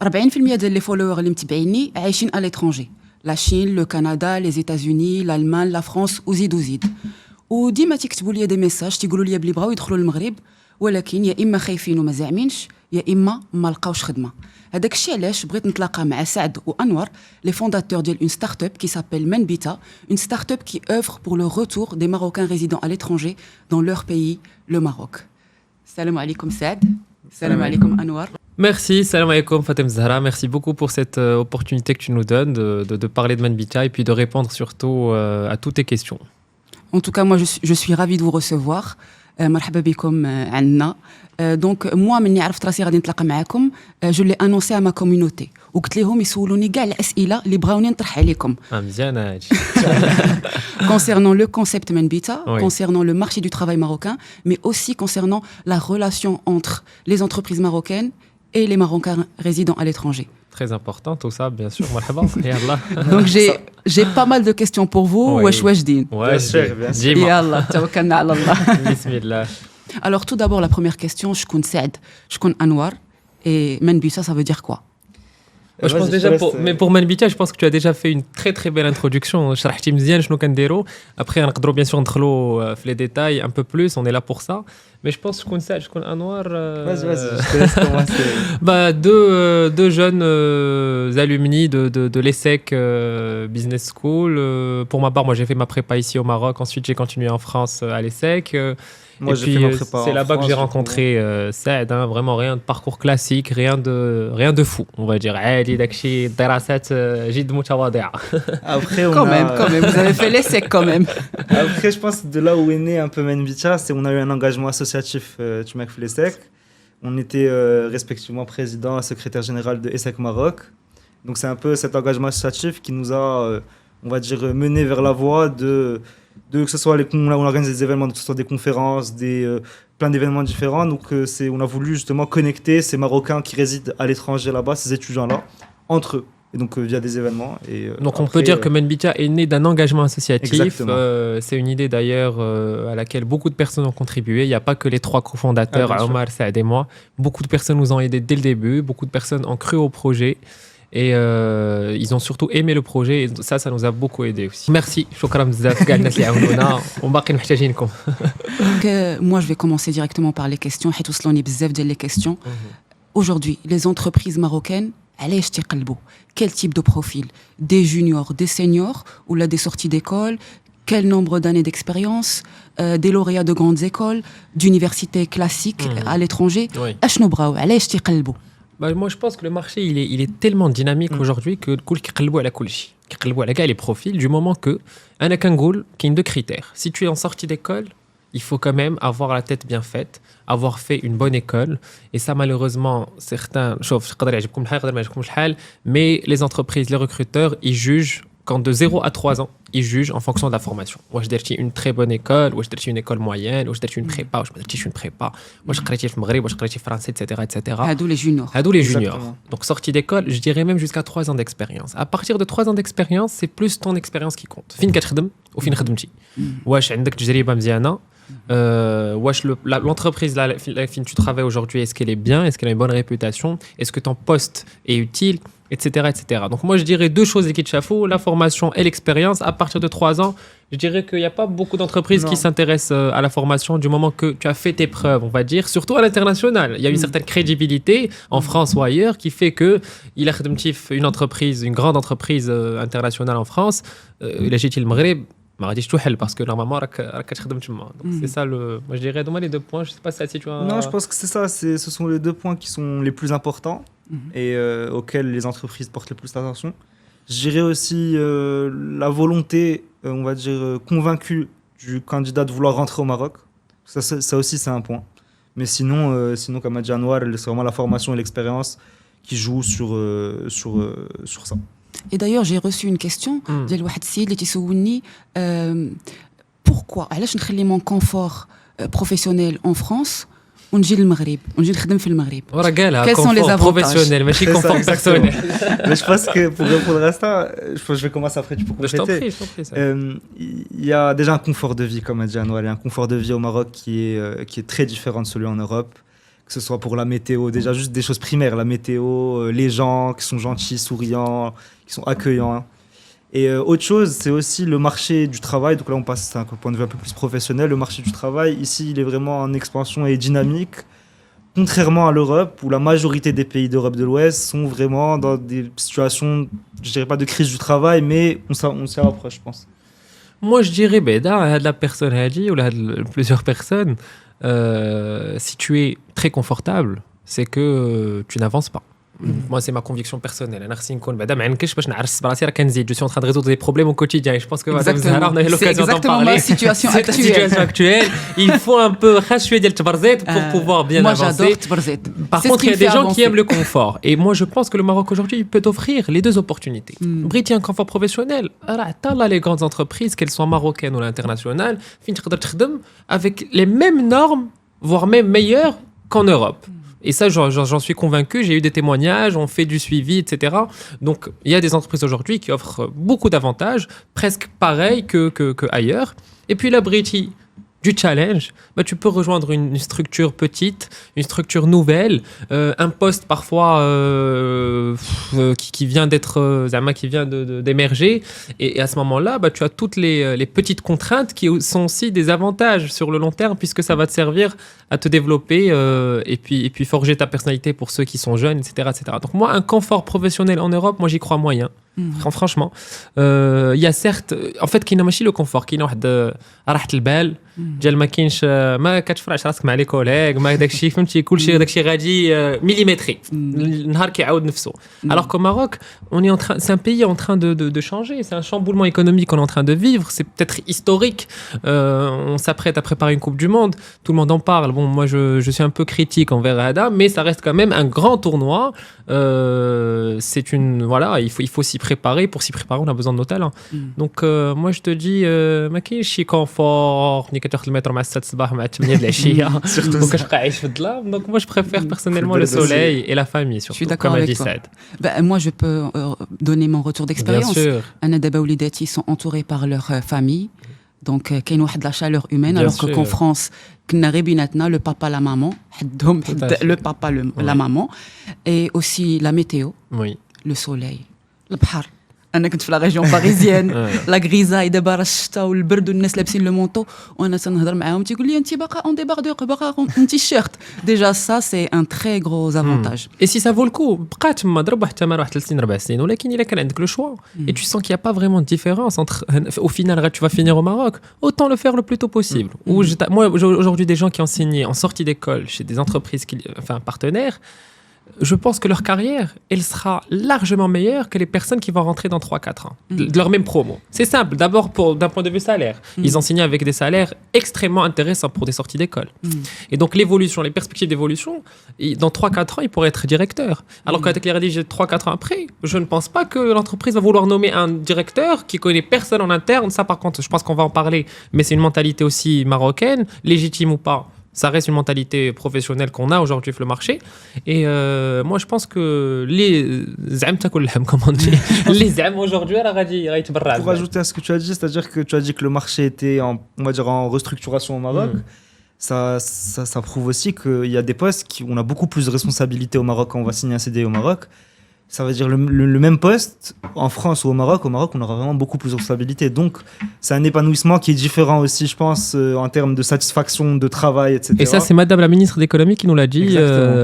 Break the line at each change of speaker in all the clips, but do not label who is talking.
40% ديال لي فولوور اللي متبعيني عايشين à l'étranger. La Chine, le Canada, les États-Unis, l'Allemagne, la France وزيد. وديما تيكتبوا لي دي ميساج تيقولوا لي بلي بغاو يدخلوا للمغرب ولكن يا اما خايفين وما زاعمينش يا اما ما لقاوش خدمه. هذاك الشيء علاش بغيت نتلاقى مع سعد وانور les fondateurs ديال une start-up qui s'appelle Manbita, une start-up qui œuvre pour le retour des Marocains résidant à l'étranger dans leur pays, le Maroc. Salam alaikum Saad. Salam alaikum Anwar.
Merci, salam alaikum Fatem Zahra. Merci beaucoup pour cette opportunité que tu nous donnes de parler de Manbita et puis de répondre surtout à toutes tes questions.
En tout cas, moi, je suis ravie de vous recevoir. مرحبا بكم عندنا. Donc, moi, مني عرفت راسي غادي نتلاقى معاكم, je l'ai annoncé à ma communauté. وقلت لهم يسولوني كاع الأسئلة اللي بغاوني نطرح عليكم.
مزيان هادشي.
Concernant le concept Manbita,
Oui.
concernant le marché du travail marocain, mais aussi concernant la relation entre les entreprises marocaines et les Marocains résidant à l'étranger.
Très important tout ça, bien sûr. Marhaba. Yallah.
Donc, j'ai pas mal de questions pour vous.
Oui.
Wesh wesh din.
Ouais,
bien sûr.
Dis-moi.
Yallah, tawakkalna ala Allah.
Bismillah.
Alors, tout d'abord, la première question, je connais Saad, je connais Anwar, et Manbita, ça veut dire quoi?
Je pense déjà mais pour Manbita, je pense que tu as déjà fait une très très belle introduction. شرحتي مزيان شنو كنديرو. Après نقدروا bien sûr ندخلوا في les détails un peu plus, on est là pour ça. Mais je pense que je connais Anwar.
Vas-y, je te laisse commencer.
Bah, deux jeunes alumni de l'ESSEC Business School. Pour ma part, moi j'ai fait ma prépa ici au Maroc. Ensuite, j'ai continué en France à l'ESSEC.
Moi,
et
j'ai
puis,
fait ma prépa
c'est
en
là-bas que
France,
j'ai
du coup.
rencontré Saad. Hein, vraiment rien de parcours classique, rien de fou, on va dire. عادي داكشي دراسات جد متواضعة.
Après,
Quand même, vous avez fait l'essai quand même.
Après, je pense que de là où est né un peu Manbita, c'est on a eu un engagement associatif du MAC l'ESSEC. On était respectivement président et secrétaire général de ESSEC Maroc. Donc c'est un peu cet engagement associatif qui nous a, on va dire, mené vers la voie de que ce soit on organise des événements, que ce soit des conférences, plein d'événements différents. Donc on a voulu justement connecter ces Marocains qui résident à l'étranger là-bas, ces étudiants-là, entre eux. Et donc via des événements.
Donc on peut dire que Manbita est né d'un engagement associatif.
Exactement.
C'est une idée d'ailleurs à laquelle beaucoup de personnes ont contribué. Il n'y a pas que les trois cofondateurs, Omar, Saad et moi. Beaucoup de personnes nous ont aidés dès le début. Beaucoup de personnes ont cru au projet. Et ils ont surtout aimé le projet. Et ça nous a beaucoup aidé aussi. Merci. Shukran bzaf كاع الناس اللي عاونونا وباقي محتاجينكم.
Moi, je vais commencer directement par les questions. حيت وصلوني بزاف ديال les questions. Aujourd'hui, les entreprises marocaines, علاش تيقلبوا? Quel type de profil? Des juniors, des seniors ou là des sorties d'école? Quel nombre d'années d'expérience? Des lauréats de grandes écoles, d'universités classiques à l'étranger?
Oui.
أشنو بغاو؟ علاش تيقلبوا؟
Bah, moi, je pense que le marché, il est tellement dynamique aujourd'hui que كل كيقلبوا على كل شيء. كيقلبوا على كاع les profils du moment que أنا كنقول كاين deux critères. Si tu es en sortie d'école, il faut quand même avoir la tête bien faite, avoir fait une bonne école. Et ça, malheureusement, certains... شوف يقدر يعجبكم الحال يقدر ما يعجبكمش الحال, mais les entreprises, les recruteurs, ils jugent quand de 0 à 3 ans, ils jugent en fonction de la formation. واش درتي une très bonne école, واش درتي une école moyenne, واش درتي une prépa, واش ما درتيش une prépa, واش قريتي في المغرب, واش قريتي في فرنسا, etc. etc.
هادو les juniors.
Hadou les juniors.
Exactement.
Donc sortie d'école, je dirais même jusqu'à 3 ans d'expérience. À partir de 3 ans d'expérience, c'est plus ton expérience qui compte. فين كتخدم وفين خدمتي. واش عندك تجربة مزيانة. واش l'entreprise là fin tu travailles aujourd'hui, est-ce qu'elle est bien, est-ce qu'elle a une bonne réputation, est-ce que ton poste est utile, etc. etc. Donc moi je dirais deux choses qui te chafou, la formation et l'expérience. À partir de 3 ans, je dirais qu'il n'y a pas beaucoup d'entreprises qui s'intéressent à la formation du moment que tu as fait tes preuves, on va dire, surtout à l'international. Il y a une certaine crédibilité en France ou ailleurs qui fait que il a une entreprise, une grande entreprise internationale en France, il a jeté le Maghreb. ما غاديش توحل parce que normalement راك كتخدم تما. Donc c'est ça le moi je dirais donc les deux points, je sais pas si tu as.
Non, je pense que c'est ça, ce sont les deux points qui sont les plus importants et auxquels les entreprises portent le plus attention. Je dirais aussi la volonté, on va dire convaincue du candidat de vouloir rentrer au Maroc. Ça aussi c'est un point. Mais sinon comme a dit Anwar, c'est vraiment la formation et l'expérience qui jouent sur ça.
Et d'ailleurs, j'ai reçu une question ديال واحد السيد اللي تيسولني pourquoi علاش نخلي mon confort professionnel en France ونجي للمغرب ونجي نخدم في المغرب.
ورا قالها
Quels sont les
confort
avantages?
professionnel ماشي
C'est ça,
confort personnel.
Mais je pense que pour répondre à ça, je vais commencer après, tu peux
Je t'en
compléter.
prie ça.
Il y a déjà un confort de vie, comme a dit Anwar, il y a un confort de vie au Maroc qui est très différent de celui en Europe. que ce soit pour la météo, déjà juste des choses primaires, la météo, les gens qui sont gentils, souriants, qui sont accueillants. Hein. Et autre chose, c'est aussi le marché du travail. Donc là, on passe d'un point de vue un peu plus professionnel. Le marché du travail, ici, il est vraiment en expansion et dynamique. Contrairement à l'Europe, où la majorité des pays d'Europe de l'Ouest sont vraiment dans des situations, je dirais pas de crise du travail, mais on s'y rapproche, je pense.
Moi, je dirais, la personne a dit, ou plusieurs personnes, si tu es très confortable, c'est que tu n'avances pas. Moi, c'est ma conviction personnelle. Je suis en train de résoudre des problèmes au quotidien. Et je pense que Madame Zahra, on a eu l'occasion d'en parler.
C'est exactement ma situation
C'est la situation actuelle. Il faut un peu racheter le tbarzet pour pouvoir bien avancer.
Moi, j'adore tbarzet.
Par contre, il y a des gens qui aiment le confort. Et moi, je pense que le Maroc aujourd'hui peut offrir les deux opportunités. Briti un confort professionnel. Les grandes entreprises, qu'elles soient marocaines ou internationales, avec les mêmes normes, voire même meilleures qu'en Europe. Et ça, j'en suis convaincu. J'ai eu des témoignages, on fait du suivi, etc. Donc, il y a des entreprises aujourd'hui qui offrent beaucoup d'avantages, presque pareils que ailleurs. Et puis, la Briti, du challenge, tu peux rejoindre une structure petite, une structure nouvelle, un poste parfois qui vient d'être, qui vient d'émerger. Et à ce moment-là, tu as toutes les petites contraintes qui sont aussi des avantages sur le long terme, puisque ça va te servir à te développer et puis forger ta personnalité pour ceux qui sont jeunes, etc., etc. Donc moi, un confort professionnel en Europe, moi j'y crois moyen. Franchement, il y a certes, en fait, qui n'a pas le confort, qui n'a pas راحة البال ديال ما كاينش ما كتفرعش راسك مع لي كوليغ ما داكشي فهمتي كلشي داكشي غادي مليمتري النهار كيعاود نفسه. Alors qu'au Maroc, c'est un pays en train de changer, c'est un chamboulement économique qu'on est en train de vivre, c'est peut-être historique. On s'apprête à préparer une Coupe du Monde, tout le monde en parle. Bon, moi je suis un peu critique envers Ada, mais ça reste quand même un grand tournoi. C'est une voilà, il faut s'y préparer. Pour s'y préparer, on a besoin de nos talents. Donc moi je te dis ما كاينش شي كونفور ملي كتاخذ المترو مع 6 الصباح مع 8 د العشيه وكتبقى عايش في الظلام. Donc moi je préfère personnellement le soleil et la famille surtout.
Je suis d'accord avec toi. Moi je peux donner mon retour d'expérience.
Bien sûr.
أنا دابا وليداتي sont entourés par leur famille. Donc كاين واحد la chaleur humaine. Alors qu'en France كنا غير بيناتنا le papa la maman حدهم le papa la maman et aussi la météo.
Oui.
Le soleil, البحر. انا كنت في لا ريجيون باريزيان لا غريزاي دابا راه الشتا والبرد والناس لابسين لو مونطو وانا تنهضر معاهم تيقول لي انت باقا اون ديباردور باقا اون تيشيرت ديجا سا سي ان تري غروز افونتاج.
Et si ça vaut le coup بقى تما ضرب حتى ما واحد 3 سنين 4 سنين ولكن الا كان عندك لو شوا et tu sens qu'il y a pas vraiment de différence entre au final tu vas finir au Maroc, autant le faire le plus tôt possible. Moi aujourd'hui des gens qui ont signé en sortie d'école chez des entreprises partenaires, je pense que leur carrière, elle sera largement meilleure que les personnes qui vont rentrer dans 3-4 ans, de leur même promo. C'est simple, d'abord d'un point de vue salaire. Ils ont signé avec des salaires extrêmement intéressants pour des sorties d'école. Et donc l'évolution, les perspectives d'évolution, dans 3-4 ans, ils pourraient être directeurs. Alors qu'avec les rédigés 3-4 ans après, je ne pense pas que l'entreprise va vouloir nommer un directeur qui connaît personne en interne. Ça par contre, je pense qu'on va en parler, mais c'est une mentalité aussi marocaine, légitime ou pas. Ça reste une mentalité professionnelle qu'on a aujourd'hui sur le marché. Et moi, je pense que les z'am takoulham, comme on dit, les z'am aujourd'hui,
pour ajouter à ce que tu as dit, c'est-à-dire que tu as dit que le marché était en restructuration au Maroc. Ça prouve aussi qu'il y a des postes où on a beaucoup plus de responsabilités au Maroc quand on va signer un CDI au Maroc. Ça veut dire le même poste en France ou au Maroc, on aura vraiment beaucoup plus de responsabilités. Donc, c'est un épanouissement qui est différent aussi, je pense, en termes de satisfaction, de travail, etc.
Et ça, c'est Madame la ministre de l'économie qui nous l'a dit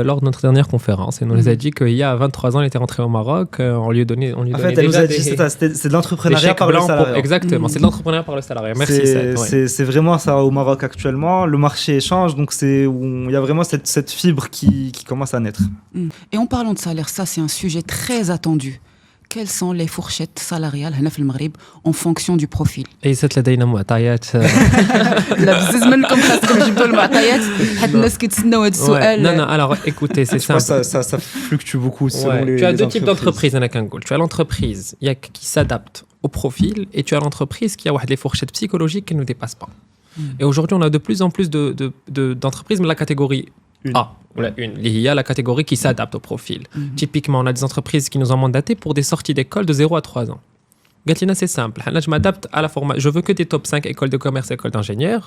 lors de notre dernière conférence. Elle nous a dit qu'il y a 23 ans, elle était rentrée au Maroc. On lui donnait
en fait, elle nous a dit c'est de l'entrepreneuriat par le salariat.
Exactement, c'est de l'entrepreneuriat par le salariat. Merci.
C'est vraiment ça au Maroc actuellement. Le marché change, donc il y a vraiment cette fibre qui commence à naître.
Et en parlant de salaire, ça, c'est un sujet très attendu. Quelles sont les fourchettes salariales هنا في المغرب en fonction du profil?
ليست لدينا معطيات.
لا بزز منكم خاصكم تجيبوا المعطيات حتى الناس كيتسناو هذا السؤال.
Non, alors écoutez, c'est simple.
Ça fluctue beaucoup selon les
Tu as deux types d'entreprises, tu as l'entreprise qui s'adapte au profil et tu as l'entreprise qui a des fourchettes psychologiques qui ne dépassent pas. Et aujourd'hui, on a de plus en plus d'entreprises, mais la catégorie A, il y a la catégorie qui s'adapte au profil. Typiquement, on a des entreprises qui nous ont mandaté pour des sorties d'école de 0 à 3 ans. Gatlina, c'est simple. Je m'adapte à la formation. Je veux que des top 5 écoles de commerce et écoles d'ingénieurs.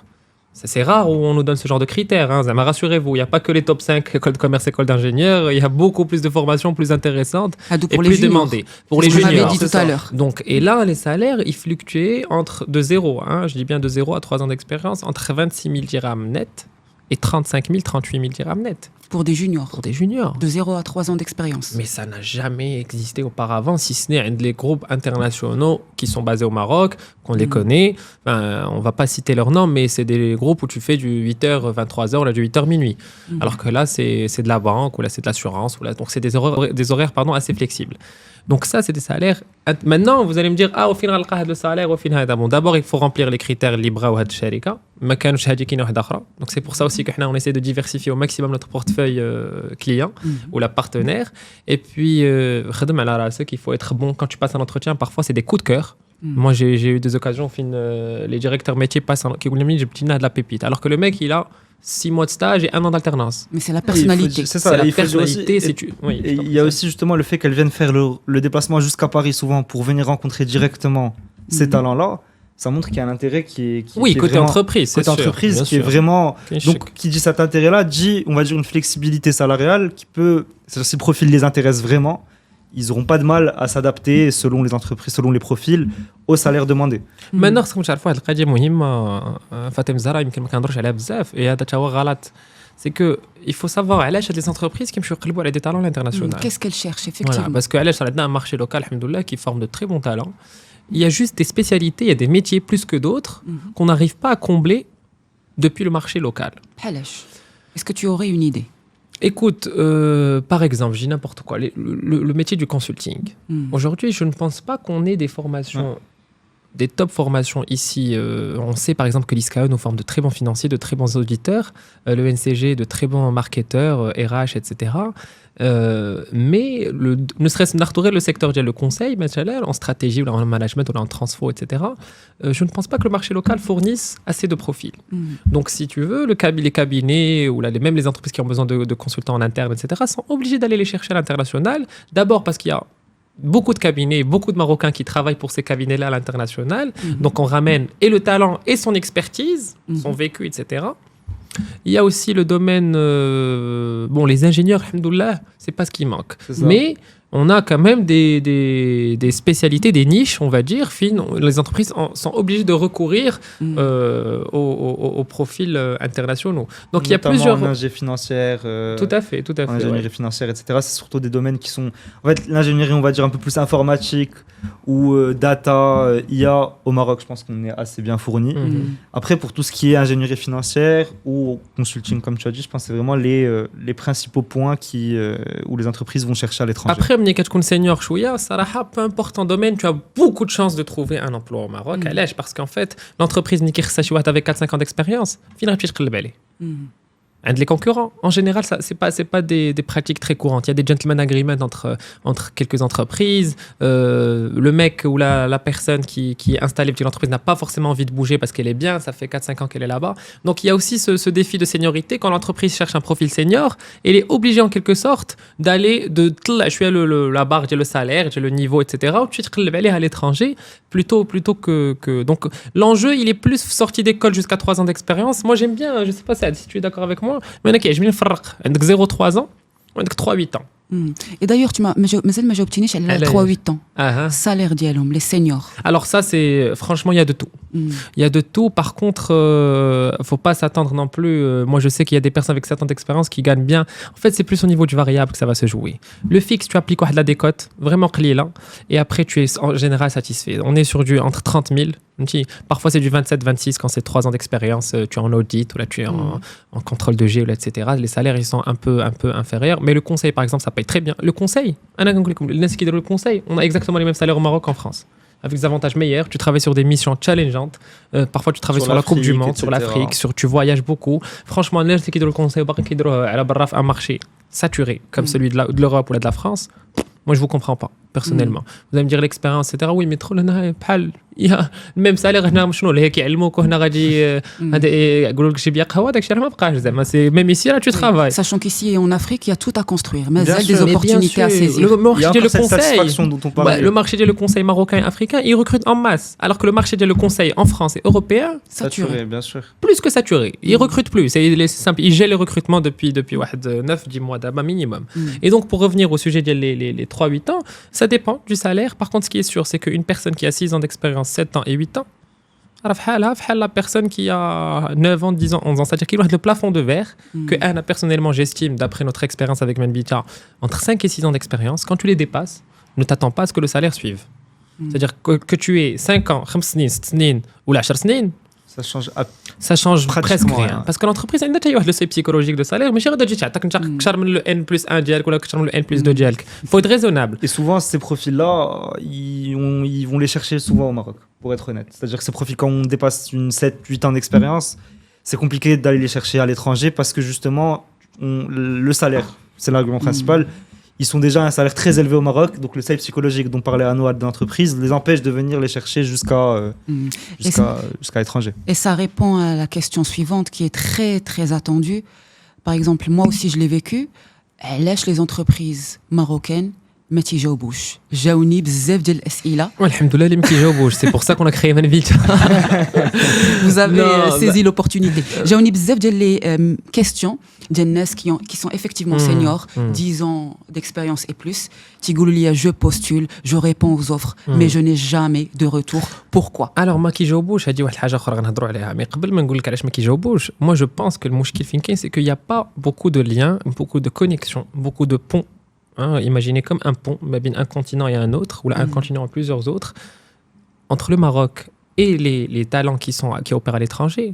C'est rare où on nous donne ce genre de critères. Hein. Rassurez-vous, il n'y a pas que les top 5 écoles de commerce, écoles d'ingénieurs. Il y a beaucoup plus de formations plus intéressantes et
pour les
plus
juniors.
demandées. Pour
C'est
les
ce qu'on avait
juniors.
dit tout à l'heure.
Donc, et là, les salaires, ils fluctuaient de 0, hein, je dis bien de 0 à 3 ans d'expérience, entre 26 000 dirhams net et 35 000, 38 000 dirhams net.
Pour des juniors.
Pour des juniors.
De 0 à 3 ans d'expérience.
Mais ça n'a jamais existé auparavant, si ce n'est les groupes internationaux qui sont basés au Maroc, qu'on les connaît. Enfin, on ne va pas citer leurs noms, mais c'est des groupes où tu fais du 8h, 23h, là, du 8h minuit. Alors que là, c'est de la banque, ou là, c'est de l'assurance. Donc, c'est des horaires assez flexibles. Donc ça, c'est des salaires. Maintenant, vous allez me dire, au final, le salaire, au final, bon, d'abord, il faut remplir les critères libres ou de sharika. Donc c'est pour ça aussi qu'on essaie de diversifier au maximum notre portefeuille client ou la partenaire. Et puis, qu'il faut être bon quand tu passes un entretien. Parfois, c'est des coups de cœur. Moi, j'ai eu des occasions, les directeurs métiers passent qui voulaient me dire, j'ai de la pépite. Alors que le mec, il a 6 mois de stage et 1 an d'alternance.
Mais c'est la personnalité.
C'est ça,
c'est la
il faut
personnalité.
aussi, il y a aussi justement le fait qu'elles viennent faire le déplacement jusqu'à Paris souvent pour venir rencontrer directement ces talents-là. Ça montre qu'il y a un intérêt qui est
côté
vraiment,
entreprise, c'est
côté
sûr,
entreprise
bien
qui est
sûr.
vraiment.
Bien
Donc,
sûr.
qui dit cet intérêt-là dit, on va dire, une flexibilité salariale qui peut. Si le profil les intéresse vraiment, ils n'auront pas de mal à s'adapter selon les entreprises, selon les profils, au salaire demandé.
maintenant خصكم تعرفوا واحد القضيه مهمه فاطمه الزهراء يمكن ما كنهضروش عليها بزاف et هذا هو غلط. C'est que il faut savoir علاش هاد les entreprises كيمشيو يقلبوا على des talents à l'international.
Qu'est-ce qu'elle cherche,
Voilà,
effectivement.
parce que علاش عندنا un marché local alhamdoulilah qui forme de très bons talents. Il y a juste des spécialités, il y a des métiers plus que d'autres qu'on n'arrive pas à combler depuis le marché local.
Halash. Est-ce que tu aurais une idée?
Écoute, par exemple, je dis n'importe quoi, le métier du consulting. Aujourd'hui, je ne pense pas qu'on ait des formations, des top formations ici. On sait par exemple que l'ISCAE nous forme de très bons financiers, de très bons auditeurs, le NCG de très bons marketeurs, RH, etc. Mais ne serait-ce que le secteur le conseil, en stratégie, ou en management, ou en transfo, etc. Je ne pense pas que le marché local fournisse assez de profils. Donc, si tu veux, les cabinets ou même les entreprises qui ont besoin de consultants en interne, etc., sont obligés d'aller les chercher à l'international. D'abord parce qu'il y a beaucoup de cabinets, beaucoup de Marocains qui travaillent pour ces cabinets-là à l'international. Donc, on ramène et le talent et son expertise, son vécu, etc. Il y a aussi le domaine... les ingénieurs, alhamdoulilah, c'est pas ce qui manque. Mais on a quand même des spécialités, des niches, on va dire, fines. Les entreprises sont obligées de recourir aux profils internationaux. Donc, il y a plusieurs...
En ingénierie financière.
Tout à fait.
En ingénierie financière, etc. C'est surtout des domaines qui sont... En fait, l'ingénierie, on va dire, un peu plus informatique ou data, IA, au Maroc, je pense qu'on est assez bien fourni. Après, pour tout ce qui est ingénierie financière ou consulting, comme tu as dit, je pense que c'est vraiment les principaux points où les entreprises vont chercher à l'étranger.
Après, ملي كتكون senior شوية صراحة peu importe ton domaine, tu as beaucoup de chances de trouver un emploi au Maroc. علاش parce qu'en fait, l'entreprise اللي كيخصها شي واحد avec 4-5 ans d'expérience, فين غتمشي تقلب عليه؟ عند les concurrents. En général, ça c'est pas des pratiques très courantes. Il y a des gentleman agreements entre quelques entreprises. Le mec ou la personne qui est installée dans l'entreprise n'a pas forcément envie de bouger parce qu'elle est bien, ça fait 4-5 ans qu'elle est là-bas. Donc il y a aussi ce défi de seniorité. Quand l'entreprise cherche un profil senior, elle est obligée en quelque sorte d'aller je suis la barre, j'ai le salaire, j'ai le niveau, etc. Ou tu te aller à l'étranger plutôt que... Donc l'enjeu, il est plus sorti d'école jusqu'à 3 ans d'expérience. Moi j'aime bien, je sais pas si tu es d'accord avec moi, mais il y a qui عندك 0-3 ans وعندك 3-8 ans.
Et d'ailleurs, tu مازال ما جاوبتنيش على 3-8 ans. Salaire ديالهم les seniors.
Alors ça, c'est franchement, il y a de tout. Il y a de tout. Par contre, faut pas s'attendre non plus. Moi, je sais qu'il y a des personnes avec 7 ans d'expérience qui gagnent bien. En fait, c'est plus au niveau du variable que ça va se jouer. Le fixe, tu appliques de la décote, vraiment clé là. Et après, tu es en général satisfait. On est sur entre 30 000. Parfois, c'est du 27-26 quand c'est 3 ans d'expérience. Tu es en audit ou là, tu es en contrôle de G, ou là, etc. Les salaires, ils sont un peu inférieurs. Mais le conseil, par exemple, ça paye très bien. Le conseil, le conseil, on a exactement les mêmes salaires au Maroc qu'en France. Avec des avantages meilleurs, tu travailles sur des missions challengeantes. Parfois, tu travailles sur la Coupe du Monde, sur l'Afrique, tu voyages beaucoup. Franchement, le conseil, un marché saturé comme celui de l'Europe ou de la France. Moi, je vous comprends pas. personnellement. Vous allez me dire l'expérience, etc. Oui, mais trop il y a le même salaire, شنو اللي هيك يعلموك وهنا غادي هذا يقولوا لك جيب قهوه داك الشيء راه ما بقاش زعما سي ميم ici là tu travailles.
Sachant qu'ici en Afrique, il y a tout à construire, mais il y a
Bien
des
sûr,
opportunités à saisir.
Le marché
Il y a
de
encore cette satisfaction
conseil,
dont on parlait.
le marché de conseil marocain et africain, il recrute en masse, alors que le marché de conseil en France et européen,
Saturé, bien sûr.
plus que saturé. Il recrute plus, c'est simple, il gère les recrutements depuis 9-10 mois d'abord minimum. Et donc pour revenir au sujet des les 3-8 ans, ça dépend du salaire. Par contre, ce qui est sûr, c'est qu'une personne qui a 6 ans d'expérience, 7 ans et 8 ans, la personne qui a 9 ans, 10 ans, 11 ans, c'est-à-dire qu'il a le plafond de verre que personnellement j'estime, d'après notre expérience avec Menbita, entre 5 et 6 ans d'expérience, quand tu les dépasses, ne t'attends pas à ce que le salaire suive. C'est-à-dire que tu aies 5 ans, 5 سنين, 6 سنين ou 10 سنين, ça change presque rien. Parce que l'entreprise, elle a le seuil psychologique de salaire, mais le N plus 1 dialk ou le N plus 2 dialk. Il faut être raisonnable.
Et souvent, ces profils-là, ils vont les chercher souvent au Maroc, pour être honnête. C'est-à-dire que ces profils, quand on dépasse une 7-8 ans d'expérience, c'est compliqué d'aller les chercher à l'étranger parce que justement, le salaire, c'est l'argument principal. Ils sont déjà à un salaire très élevé au Maroc, donc le seuil psychologique dont parlait Anouad de l'entreprise les empêche de venir les chercher jusqu'à l'étranger.
Et ça répond à la question suivante qui est très très attendue. Par exemple, moi aussi je l'ai vécu. علاش les entreprises marocaines ما تيجاوبوش جاوني بزاف ديال الاسئله
والحمد لله اللي ما كيجاوبوش سي بور سا كون كريي منفيتا
vous avez saisi l'opportunité جاوني بزاف ديال les questions ديال الناس qui sont effectivement seniors 10 ans d'expérience et plus تيقولوا لي je postule je réponds aux offres mais je n'ai jamais de retour pourquoi
alors ما كيجاوبوش هذه واحد الحاجه اخرى غنهضروا عليها مي قبل ما نقول لك علاش ما كيجاوبوش moi je pense que المشكل فين كاين c'est qu'il y a pas beaucoup de liens beaucoup de connexions beaucoup de ponts. Imaginez comme un pont un continent et un autre, ou là, un continent et plusieurs autres, entre le Maroc et les talents qui opèrent à l'étranger.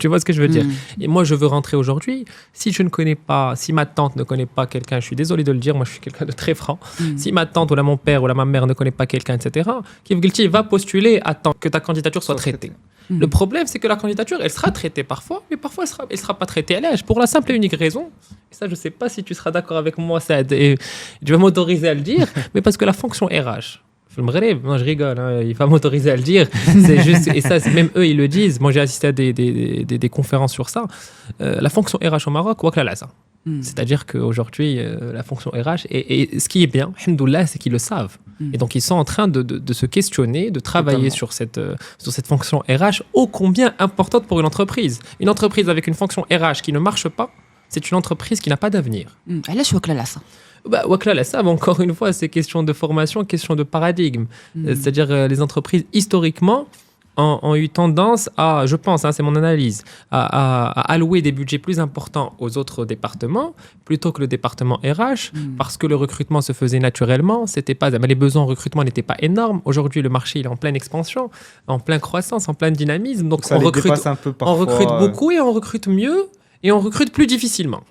Tu vois ce que je veux dire? Et moi, je veux rentrer aujourd'hui. Si je ne connais pas, si ma tante ne connaît pas quelqu'un, je suis désolé de le dire, moi je suis quelqu'un de très franc. Si ma tante ou là, mon père ou là, ma mère ne connaît pas quelqu'un, etc., qui va postuler, attend que ta candidature soit traitée. Le problème, c'est que la candidature, elle sera traitée parfois, mais parfois, elle sera pas traitée à l'âge. Pour la simple et unique raison, et ça, je sais pas si tu seras d'accord avec moi, Saad, et je vais m'autoriser à le dire, mais parce que la fonction RH, le Maghreb, non, je rigole, hein, il va m'autoriser à le dire, c'est juste, et ça, même eux, ils le disent. Moi, j'ai assisté à des conférences sur ça. La fonction RH au Maroc, quoi que là, ça. C'est-à-dire qu'aujourd'hui, la fonction RH, et ce qui est bien, alhamdoulilah, c'est qu'ils le savent. Et donc, ils sont en train de se questionner, de travailler sur cette fonction RH ô combien importante pour une entreprise. Une entreprise avec une fonction RH qui ne marche pas, c'est une entreprise qui n'a pas d'avenir.
علاش وكلا ça
Wakla, ça, encore une fois, c'est question de formation, question de paradigme. C'est-à-dire, les entreprises, historiquement, ont eu tendance à, je pense, c'est mon analyse, à allouer des budgets plus importants aux autres départements plutôt que le département RH, parce que le recrutement se faisait naturellement. C'était pas, les besoins en recrutement n'étaient pas énormes. Aujourd'hui, le marché il est en pleine expansion, en pleine croissance, en plein dynamisme. Donc,
ça
on recrute beaucoup et on recrute mieux et on recrute plus difficilement.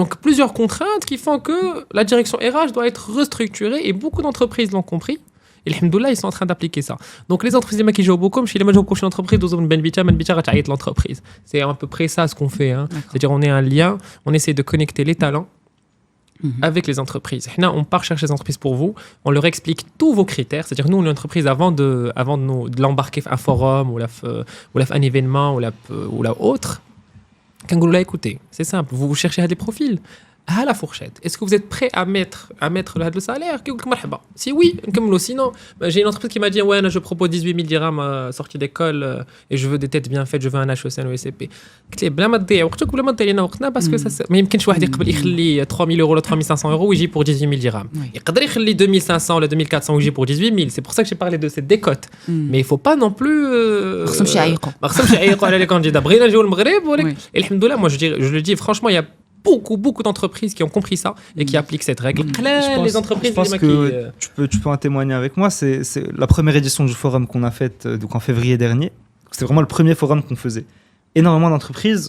Donc, plusieurs contraintes qui font que la direction RH doit être restructurée et beaucoup d'entreprises l'ont compris. Et alhamdoulilah, ils sont en train d'appliquer ça. Donc, les entreprises qui jouent beaucoup, chez les majors prochaines entreprises, l'entreprise. C'est à peu près ça ce qu'on fait. Hein. C'est-à-dire, on est un lien, on essaie de connecter les talents avec les entreprises. On part chercher les entreprises pour vous, on leur explique tous vos critères. C'est-à-dire, nous, on est une entreprise avant de l'embarquer un forum ou un événement ou la autre. Quand vous écoutez, c'est simple, vous cherchez des profils à la fourchette. Est-ce que vous êtes prêt à mettre le salaire? Si oui, sinon, j'ai une entreprise qui m'a dit ouais, je propose 18 000 dirhams sortie d'école et je veux des têtes bien faites, je veux un HEC ou SCP. Parce que ça mais يمكنش واحد يقبل يخلي 3 000 euros ou 3 500 euros ويجي pour 18 000 dirhams. يقدر يخلي 2 500 ou 2 400 ويجي pour 18 000. C'est pour ça que j'ai parlé de cette décote. Mais il faut pas non plus
ما خصهمش
يعيقوا على les candidats. بغينا نجيو للمغرب ولكن الحمد لله, moi je le dis franchement, il y a beaucoup d'entreprises qui ont compris ça et qui appliquent cette règle. Les entreprises,
je pense que tu peux en témoigner avec moi. C'est la première édition du forum qu'on a faite donc en février dernier. C'est vraiment le premier forum qu'on faisait. Énormément d'entreprises,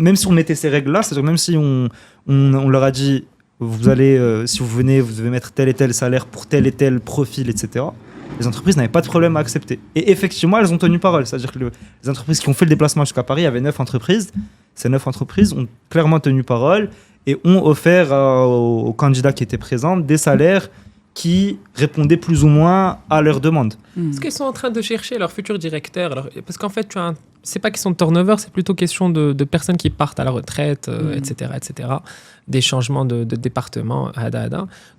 même si on mettait ces règles-là, c'est-à-dire même si on leur a dit vous allez, si vous venez, vous devez mettre tel et tel salaire pour tel et tel profil, etc. Les entreprises n'avaient pas de problème à accepter. Et effectivement, elles ont tenu parole. C'est-à-dire que les entreprises qui ont fait le déplacement jusqu'à Paris, il y avait 9 entreprises. Ces 9 entreprises ont clairement tenu parole et ont offert aux candidats qui étaient présents des salaires qui répondaient plus ou moins à leurs demandes.
Est-ce qu'ils sont en train de chercher leur futur directeur? Alors, parce qu'en fait, c'est pas question de turnover, c'est plutôt question de personnes qui partent à la retraite, etc., etc. Des changements de département,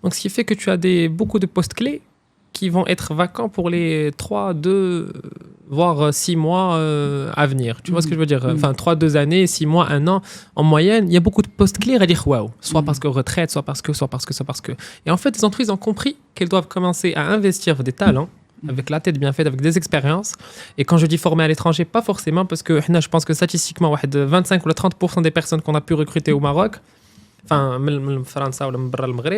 donc ce qui fait que tu as beaucoup de postes clés qui vont être vacants pour les 3, 2, voire 6 mois à venir. Tu vois ce que je veux dire? Enfin, 3, 2 années, 6 mois, 1 an. En moyenne, il y a beaucoup de postes clés à dire waouh. Soit parce que retraite, soit parce que. Et en fait, les entreprises ont compris qu'elles doivent commencer à investir des talents avec la tête bien faite, avec des expériences. Et quand je dis former à l'étranger, pas forcément, parce que je pense que statistiquement, 25 ou 30% des personnes qu'on a pu recruter au Maroc, enfin,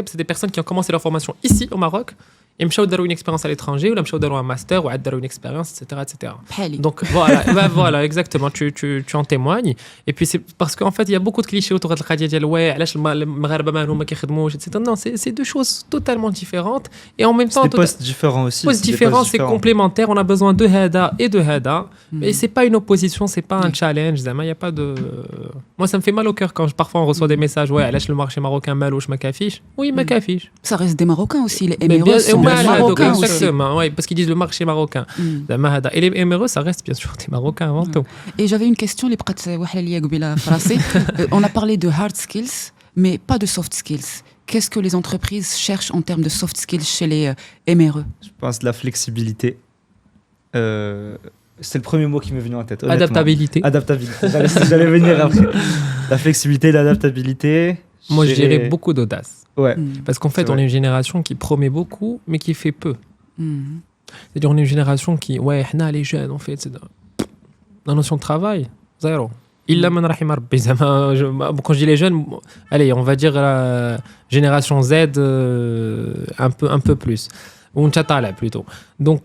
c'est des personnes qui ont commencé leur formation ici au Maroc. Ils مشاو داروا une expérience à l'étranger ou مشاو داروا un master ou داروا une expérience, etc. Donc voilà, exactement, tu en témoignes. Et puis c'est parce qu'en fait il y a beaucoup de clichés autour de القضيه ديال علاش المغاربه ما هما كيخدموش, etc. Non, c'est deux choses totalement différentes et en même temps
des postes différents aussi.
Postes différents, c'est complémentaire, on a besoin de hada et de hada, mais c'est pas une opposition, c'est pas un challenge, il y a pas de. Moi ça me fait mal au cœur quand parfois on reçoit des messages علاش le marché marocain مالوش ما كافيش. Oui, ما كافيش.
Ça reste des Marocains aussi, les émireux sont marocains aussi.
Exactement, ouais, parce qu'ils disent le marché marocain. Et les émireux, ça reste bien sûr des Marocains avant tout.
Et j'avais une question, on a parlé de hard skills, mais pas de soft skills. Qu'est-ce que les entreprises cherchent en termes de soft skills chez les émireux?
Je pense la flexibilité. C'est le premier mot qui m'est venu en tête.
Adaptabilité.
J'allais venir après. La flexibilité, l'adaptabilité.
Moi, je dirais beaucoup d'audace.
Ouais.
Parce qu'en fait, on est une génération qui promet beaucoup, mais qui fait peu. C'est-à-dire, on est une génération qui, les jeunes, on fait, etc. La notion de travail, zéro. Quand je dis les jeunes, allez, on va dire la génération Z, un peu plus. Ou Tchatala plutôt. Donc,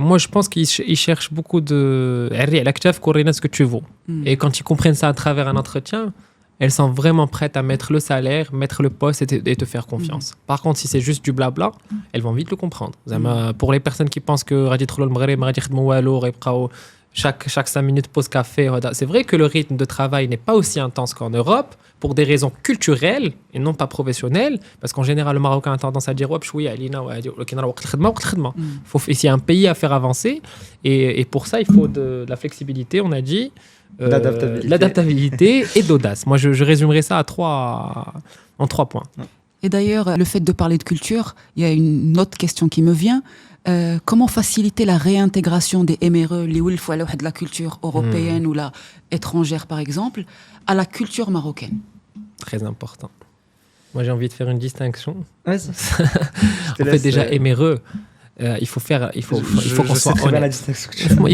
moi, je pense qu'ils cherchent beaucoup de. Ce que tu vaux. Et quand ils comprennent ça à travers un entretien, elles sont vraiment prêtes à mettre le salaire, mettre le poste et te faire confiance. Par contre, si c'est juste du blabla, elles vont vite le comprendre. Pour les personnes qui pensent que chaque 5 minutes pause café, c'est vrai que le rythme de travail n'est pas aussi intense qu'en Europe pour des raisons culturelles et non pas professionnelles, parce qu'en général, le Marocain a tendance à dire il y a un pays à faire avancer, et pour ça, il faut de la flexibilité, on a dit. L'adaptabilité et d'audace. Moi, je résumerai ça en 3 points.
Et d'ailleurs, le fait de parler de culture, il y a une autre question qui me vient. Comment faciliter la réintégration des émireux, de la culture européenne ou la étrangère, par exemple, à la culture marocaine?
Très important. Moi, j'ai envie de faire une distinction.
Ouais,
en fait, déjà, émireux, il faut qu'on soit honnête.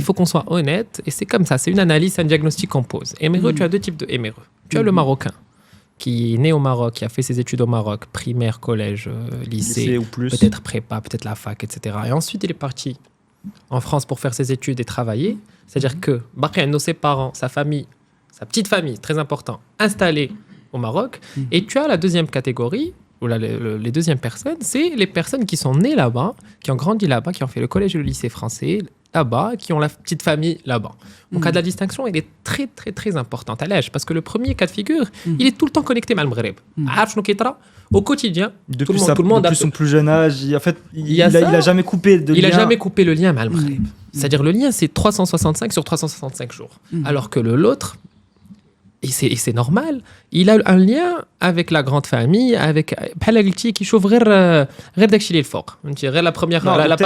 Il faut qu'on soit honnête, et c'est comme ça, c'est une analyse, un diagnostic qu'on pose. Émireux, tu as 2 types de émireux. Tu as le Marocain, qui est né au Maroc, qui a fait ses études au Maroc, primaire, collège, lycée
ou plus.
Peut-être prépa, peut-être la fac, etc. Et ensuite, il est parti en France pour faire ses études et travailler. C'est-à-dire que ses parents, sa famille, sa petite famille, très important, installés au Maroc. Et tu as la deuxième catégorie, ou les deuxièmes personnes, c'est les personnes qui sont nées là-bas, qui ont grandi là-bas, qui ont fait le collège et le lycée français là-bas, qui ont la petite famille là-bas. Donc, la distinction, elle est très, très, très importante à l'âge, parce que le premier cas de figure, il est tout le temps connecté à Maghreb. Au quotidien,
depuis son plus jeune âge, il a jamais coupé de lien.
Il a jamais coupé le lien avec Maghreb. C'est-à-dire, le lien, c'est 365 sur 365 jours. Alors que l'autre, et c'est normal, il a un lien avec la grande famille, avec qui chauffe la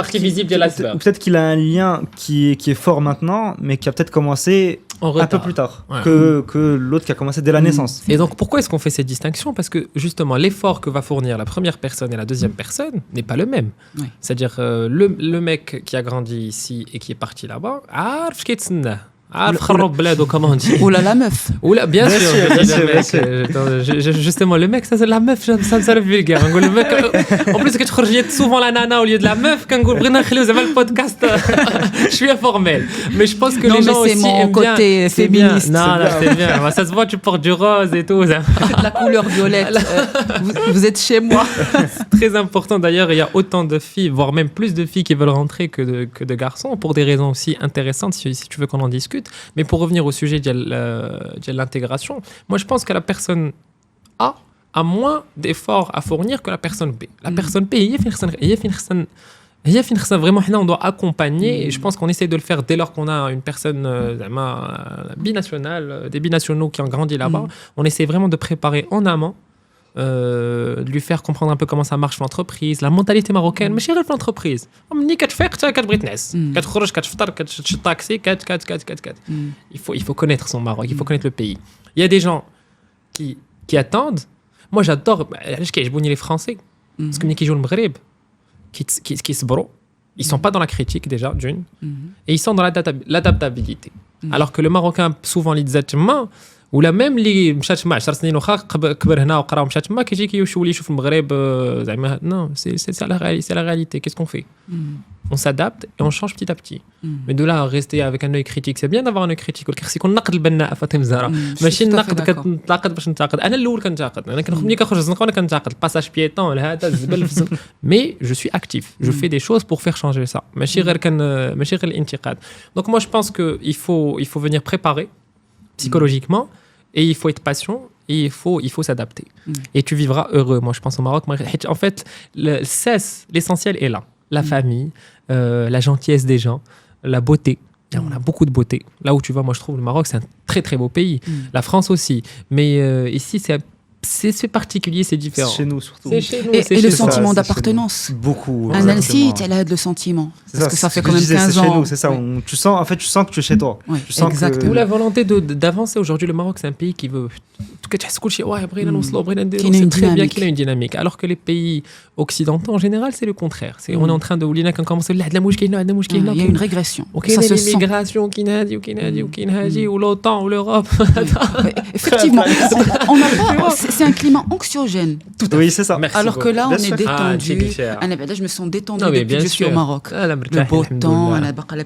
partie visible de l'iceberg.
Ou peut-être qu'il a un lien qui est fort maintenant, mais qui a peut-être commencé un peu plus tard que l'autre qui a commencé dès la naissance.
Et donc pourquoi est-ce qu'on fait cette distinction? Parce que justement l'effort que va fournir la première personne et la deuxième personne n'est pas le même. C'est-à-dire le mec qui a grandi ici et qui est parti là-bas, comment on dit?
Ou la meuf.
Ou là, bien sûr. Justement, le mec, ça c'est la meuf, ça me sert vulgaire. Le mec, en plus, que tu rejettes souvent la nana au lieu de la meuf, quand on le podcast, je suis informel. Mais je pense que les gens aussi
aiment bien. C'est mon côté féministe.
Non, c'est bien. Ça se voit, tu portes du rose et tout.
La couleur violette. Vous êtes chez moi.
C'est très important. D'ailleurs, il y a autant de filles, voire même plus de filles qui veulent rentrer que de garçons, pour des raisons aussi intéressantes, si tu veux qu'on en discute. Mais pour revenir au sujet de l'intégration, moi je pense que la personne A a moins d'efforts à fournir que la personne B. La personne B, vraiment, on doit accompagner, et je pense qu'on essaie de le faire dès lors qu'on a une personne binationale, des binationaux qui ont grandi là-bas. On essaie vraiment de préparer en amont, de lui faire comprendre un peu comment ça marche l'entreprise, la mentalité marocaine, mais chez l'entreprise. Il faut connaître son Maroc, il faut connaître le pays. Il y a des gens qui attendent. Moi, j'adore les Français, parce que qui jouent le Maghreb, qui se bro, ils sont pas dans la critique déjà d'une, et ils sont dans l'adaptabilité. Alors que le Marocain souvent il dit ولا ميم اللي مشات مع 10 سنين واخا كبر هنا وقرا ومشات ما كيجي كيولي يشوف المغرب زعما نو سي لا réalité. Qu'est-ce qu'on fait? On s'adapte et on change petit à petit. Mais de là à rester avec un œil critique, c'est bien d'avoir un œil critique. والكرسي كون نقد البناء فاطمه الزهراء ماشي نقد كتنتقد باش ننتقد. انا الاول كنتقد، انا كنخرج ملي كنخرج الزنقه وانا كنتقد الباساج بيتون هذا الزبل في الزنقه. Mais je suis actif, je fais des choses pour faire changer ça. ماشي غير الانتقاد. Donc moi je pense que il faut venir préparer psychologiquement, et il faut être patient, et il faut s'adapter. Et tu vivras heureux. Moi, je pense au Maroc. En fait, l'essentiel est là. La famille, la gentillesse des gens, la beauté. On a beaucoup de beauté. Là où tu vas, moi, je trouve le Maroc, c'est un très, très beau pays. La France aussi. Mais ici, c'est particulier, c'est différent.
C'est chez nous surtout.
C'est chez nous.
Et le sentiment d'appartenance.
Beaucoup.
Annecy, elle a le sentiment. Parce que ça fait quand même 15 ans.
Chez nous, c'est ça. Tu sens, en fait, tu sens que tu es chez toi.
Oui,
tu sens
exactement.
Ou la volonté d'avancer. Aujourd'hui, le Maroc, c'est un pays qui veut. En tout cas, c'est très bien qu'il a une dynamique. Alors que les pays occidentaux, en général, c'est le contraire. On est en train de commencer il
y a une régression.
Ça se sent. L'immigration ou l'OTAN ou l'Europe.
Effectivement, c'est un climat anxiogène.
Oui, c'est ça.
Alors que là, on est détendu. Je me sens détendu depuis que je suis au Maroc. Le beau temps,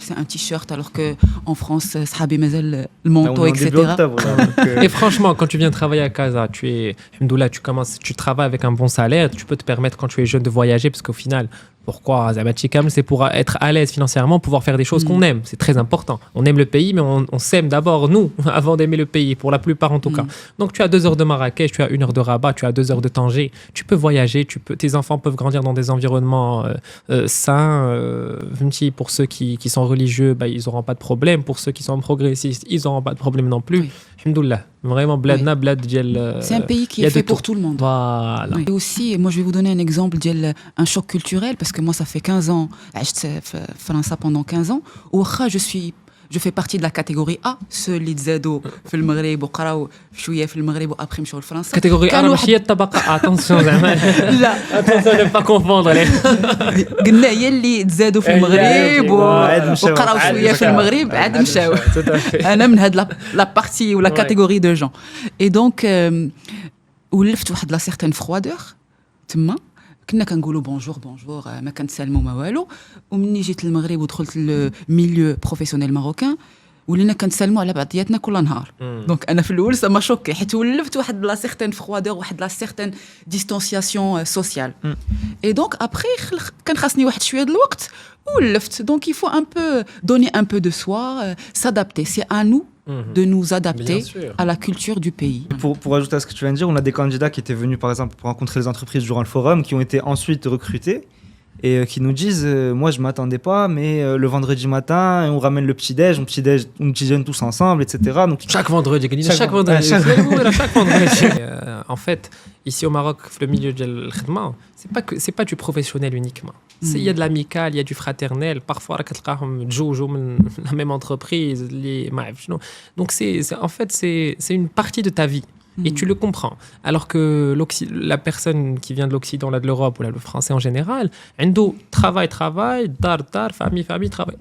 c'est un t-shirt, alors qu'en France, sahabi mazel, le manteau, etc.
Et franchement, quand tu viens travailler à Casa, tu travailles avec un bon salaire, tu peux te permettre quand tu es jeune de voyager, parce qu'au final, pourquoi Zamatchikam, c'est pour être à l'aise financièrement, pouvoir faire des choses qu'on aime. C'est très important. On aime le pays, mais on s'aime d'abord, nous, avant d'aimer le pays, pour la plupart en tout cas. Donc tu as 2 heures de Marrakech, tu as 1 heure de Rabat, tu as 2 heures de Tanger. Tu peux voyager, tes enfants peuvent grandir dans des environnements sains. Pour ceux qui sont religieux, ils n'auront pas de problème. Pour ceux qui sont progressistes, ils n'auront pas de problème non plus. Alhamdoulilah. Vraiment, bladna, blad diel.
C'est un pays qui est fait pour tout le monde.
Voilà.
Et aussi, moi je vais vous donner un exemple d'un choc culturel, parce que moi ça fait 15 ans, j'étais France pendant 15 ans, où je fais partie de la catégorie A, ceux qui زادوا في المغرب وقراوا شويه في المغرب وابخي مشاو لفرنسا.
Catégorie A ماشي الطبقه. Attention زعما.
لا
attention ne pas confondre les.
قلنا هي اللي تزادوا في المغرب وقراوا شويه في المغرب عاد مشاو. انا من هاد لا بارتي ولا كاتيجوري دو جون. اي دونك ولفت واحد لا سيغتان فروادور تما. كنا كنقولوا بونجور ما كنتسالموا ما والو. ومني جيت للمغرب ودخلت الميليو بروفيسيونيل ماروكان ولينا كنتسالموا على بعضياتنا كل نهار. دونك انا في الاول سما شوكي حيت ولفت واحد لا سيغتان فروادور واحد لا سيغتان ديستانسياسيون سوسيال. اي دونك ابري كان خاصني واحد شويه د الوقت ولفت. دونك il faut un peu donner un peu de soi, s'adapter. C'est à nous de nous adapter à la culture du pays.
Pour ajouter à ce que tu viens de dire, on a des candidats qui étaient venus par exemple pour rencontrer les entreprises durant le forum, qui ont été ensuite recrutés et qui nous disent moi je m'attendais pas, mais le vendredi matin on ramène le petit-déj, on petit-déjeune tous ensemble, etc. Donc
chaque vendredi. En fait, ici au Maroc, le milieu de l'khidma, c'est pas du professionnel uniquement. Il y a de l'amical, il y a du fraternel. Parfois, la même entreprise. Donc, en fait, c'est une partie de ta vie. Et tu le comprends. Alors que la personne qui vient de l'Occident, là, de l'Europe, ou là, le français en général, travail, dar, famille, travail.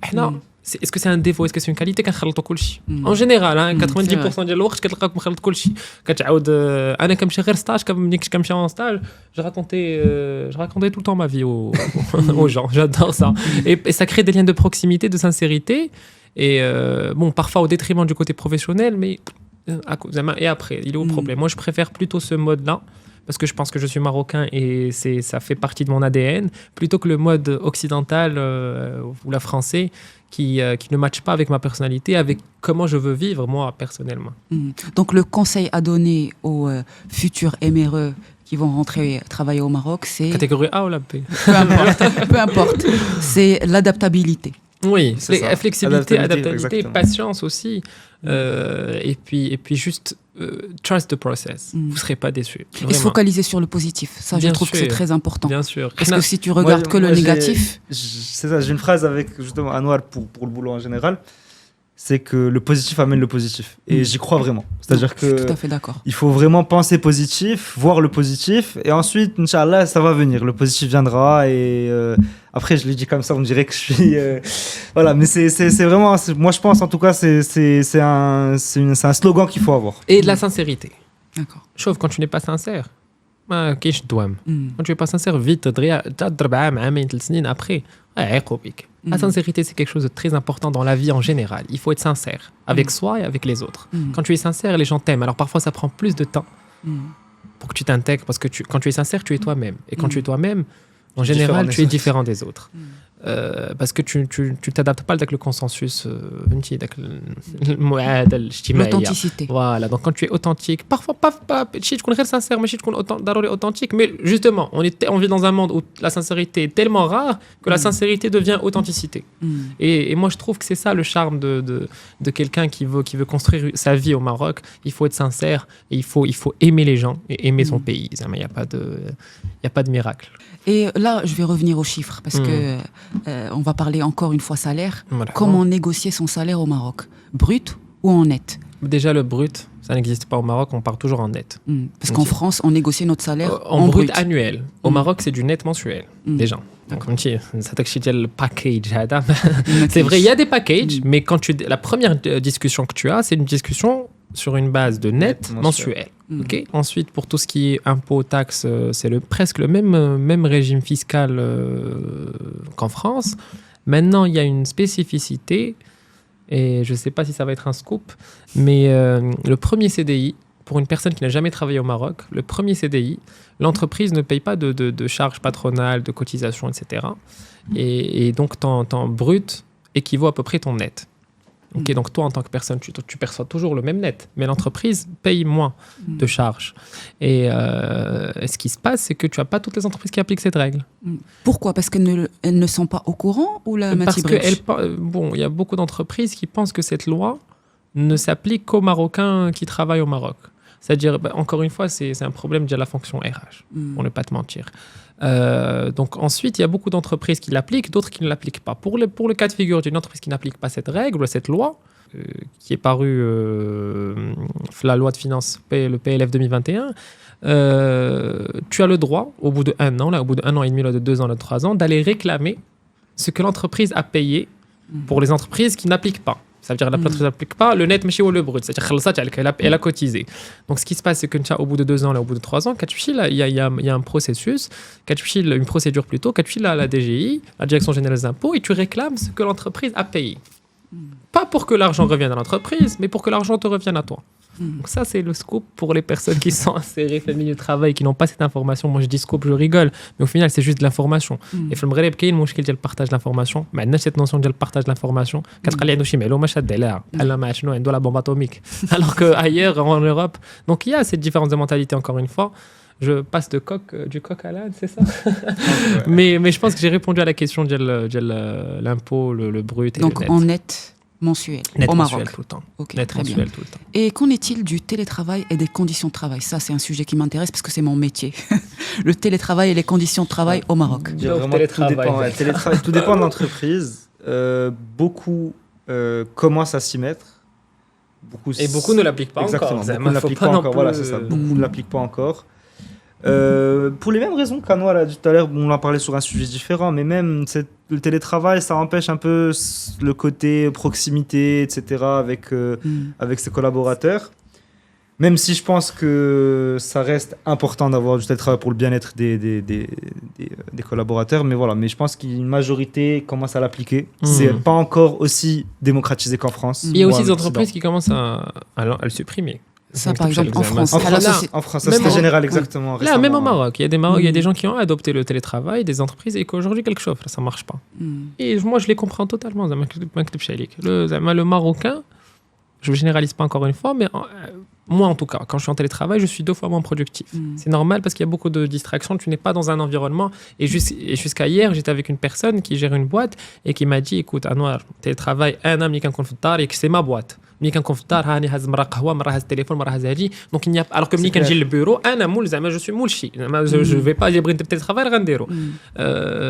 Est-ce que c'est un défaut, est-ce que c'est une qualité كنخلطوا كلشي en général 90% ديال الوقت كتلقاك مخلط كلشي كتعاود انا كنمشي غير ستاج ملي كنت كنمشي en stage je racontais tout le temps ma vie aux gens. J'adore ça. Et ça crée des liens de proximité, de sincérité et parfois au détriment du côté professionnel, mais et après il est au problème. Moi je préfère plutôt ce mode là parce que je pense que je suis marocain et ça fait partie de mon ADN, plutôt que le mode occidental ou la français qui ne matche pas avec ma personnalité, avec comment je veux vivre moi personnellement.
Donc le conseil à donner aux futurs éméreux qui vont rentrer travailler au Maroc, c'est
Catégorie A ou la B?
peu importe, c'est l'adaptabilité.
Oui,
C'est ça.
flexibilité, adaptabilité,
exactement.
patience aussi. Et puis juste, trust the process. Vous ne serez pas déçus.
Et se
Vraiment.
focaliser sur le positif. Ça, je
Bien
trouve que c'est
sûr.
très important.
Bien sûr.
Parce que si tu regardes que le
Moi, j'ai-
négatif,
C'est ça, j'ai une phrase avec justement Anouar pour le boulot en général. C'est que le positif amène le positif. Et j'y crois vraiment. C'est-à-dire
je suis tout
que
à fait d'accord.
il faut vraiment penser positif, voir le positif. Et ensuite, Inch'Allah, ça va venir. Le positif viendra. Et après, je l'ai dit comme ça, on dirait que je suis. Voilà, mais c'est vraiment. Moi, je pense en tout cas, c'est un slogan qu'il faut avoir.
Et de la sincérité.
D'accord.
Sauf quand tu n'es pas sincère. كاينش دوام.
Mm.
Quand tu n'es pas sincère, vite, تضرب عام عامين 3 سنين après. يعيقوا بيك. La sincérité, c'est quelque chose de très important dans la vie en général. Il faut être sincère avec soi et avec les autres.
Mm.
Quand tu es sincère, les gens t'aiment. Alors parfois, ça prend plus de temps
Mm.
pour que tu t'intègres parce que quand tu es sincère, tu es toi-même. Et quand tu es toi-même, en
Tu es
général,
différent
tu es
des
différent des autres. Parce que tu t'adaptes pas avec le consensus, avec المعادلة الاجتماعية.
L'authenticité.
Voilà, donc quand tu es authentique, parfois pas شي تكون غير sincère, mais تكون ضروري authentique, mais justement, on vit dans un monde où la sincérité est tellement rare que la sincérité devient authenticité.
Mm.
Et moi, je trouve que c'est ça le charme de quelqu'un qui veut construire sa vie au Maroc. Il faut être sincère et il faut aimer les gens et aimer son pays. Il n'y a pas de miracle.
Et là, je vais revenir aux chiffres parce que on va parler encore une fois salaire.
Voilà.
Comment négocier son salaire au Maroc? Brut ou en net?
Déjà, le brut, ça n'existe pas au Maroc, on part toujours en net.
Mm. Parce
Ok.
qu'en France, on négocie notre salaire
En brut annuel. Au Maroc, c'est du net mensuel,
Mm.
déjà. Donc, ça t'excite le package. C'est vrai, il y a des packages, mais la première discussion que tu as, c'est une discussion sur une base de net mensuel. Ok. Ensuite, pour tout ce qui est impôts, taxes, c'est presque le même régime fiscal qu'en France. Maintenant, il y a une spécificité, et je ne sais pas si ça va être un scoop, mais le premier CDI, pour une personne qui n'a jamais travaillé au Maroc, le premier CDI, l'entreprise ne paye pas de charges patronales, de cotisations, etc. Et donc, ton brut équivaut à peu près ton net. Ok, donc toi, en tant que personne, tu perçois toujours le même net, mais l'entreprise paye moins de charges. Et ce qui se passe, c'est que tu n'as pas toutes les entreprises qui appliquent cette règle.
Pourquoi? Parce qu'elles ne sont pas au courant ou la
Parce que il y a beaucoup d'entreprises qui pensent que cette loi ne s'applique qu'aux Marocains qui travaillent au Maroc. C'est-à-dire, encore une fois, c'est un problème de la fonction RH, pour ne pas te mentir. Donc ensuite, il y a beaucoup d'entreprises qui l'appliquent, d'autres qui ne l'appliquent pas. Pour le cas de figure d'une entreprise qui n'applique pas cette règle ou cette loi, qui est parue la loi de finances, le PLF 2021, tu as le droit, au bout d'un an, au bout d'un an et demi, de 2 ans, de 3 ans, d'aller réclamer ce que l'entreprise a payé pour les entreprises qui n'appliquent pas. Ça veut dire que l'entreprise n'applique pas le net, mais le brut. C'est-à-dire qu'elle a cotisé. Donc, ce qui se passe, c'est que au bout de 2 ans, au bout de 3 ans, il y a un processus, une procédure plutôt, tu files à la DGI, la Direction Générale des Impôts, et tu réclames ce que l'entreprise a payé. Pas pour que l'argent revienne à l'entreprise, mais pour que l'argent te revienne à toi. Donc ça, c'est le scoop pour les personnes qui sont insérées dans le milieu du travail, qui n'ont pas cette information. Moi, je dis scoop, je rigole, mais au final, c'est juste de l'information. Et dans le Maghreb, il y a une problème de partage de l'information. Mais on a cette notion de partage de l'information. Quand on a la bombe atomique. Alors qu'ailleurs, en Europe, donc il y a cette différence de mentalité, encore une fois. Je passe du coq à l'âne, c'est ça? mais je pense que j'ai répondu à la question de l'impôt, le brut et
donc
le net.
en net mensuel
Net
au
mensuel
Maroc.
tout le temps.
Ok,
Net
très bien.
mensuel tout le temps.
Et qu'en est-il du télétravail et des conditions de travail? Ça, c'est un sujet qui m'intéresse parce que c'est mon métier. Le télétravail et les conditions de travail au Maroc.
Vraiment, tout dépend de l'entreprise. Beaucoup commencent à s'y mettre.
Et beaucoup ne l'appliquent pas
Exactement,
encore.
beaucoup ne l'appliquent pas encore. Voilà, c'est ça. Beaucoup ne l'appliquent pas encore. Pour les mêmes raisons qu'Anouar a dit tout à l'heure, on en parlait sur un sujet différent, mais même le télétravail, ça empêche un peu le côté proximité, etc. avec ses collaborateurs. Même si je pense que ça reste important d'avoir du télétravail pour le bien-être des collaborateurs, mais voilà. Mais je pense qu'une majorité commence à l'appliquer. C'est pas encore aussi démocratisé qu'en France.
Il y a aussi des entreprises qui commencent à le supprimer.
Ça, par exemple, en France.
En France, ça c'était général, exactement.
Là, même au Maroc, il y a des gens qui ont adopté le télétravail, des entreprises, et qu'aujourd'hui, quelque chose, ça ne marche pas. Et moi, je les comprends totalement. Le Marocain, je ne généralise pas encore une fois, mais moi en tout cas, quand je suis en télétravail, je suis 2 fois moins productif. C'est normal parce qu'il y a beaucoup de distractions, tu n'es pas dans un environnement. Et jusqu'à hier, j'étais avec une personne qui gère une boîte et qui m'a dit, écoute, Anouar, télétravail, un an, c'est ma boîte. ملي كنكون في الدار هاني هاز مرة قهوه مرة هاز تليفون مرة هاز هادي دونك il n'y a alors que ملي كنجي للبيرو انا مول زعما جو سوي مول شي جو في با جبري ندير تيليترافاي غنديرو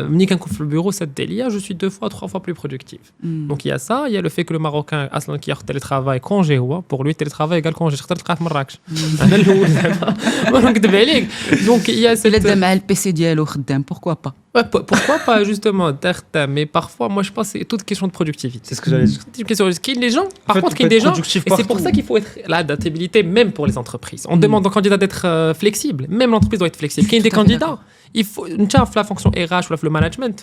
ملي كنكون في البيرو سد عليا جو سوي 2 fois 3 fois plus productif donc il y a ça il y a le fait que le marocain اصلا كياخذ تيليترافاي كونجي هو pour lui تيليترافاي قال كونجي تقدر تلقاه في مراكش انا الاول زعما ما نكذب عليك donc il y a cette
الا مع البي ديالو خدام pourquoi pas.
Ouais, pourquoi pas justement mais parfois moi je pense que c'est toute question de productivité.
C'est ce que j'allais dire.
C'est une question de qui les gens par contre qui des gens et c'est pour ça qu'il faut être l'adaptabilité même pour les entreprises. On demande aux candidats d'être flexibles, même l'entreprise doit être flexible. Qu'il y ait des candidats, il faut la fonction RH ou le management.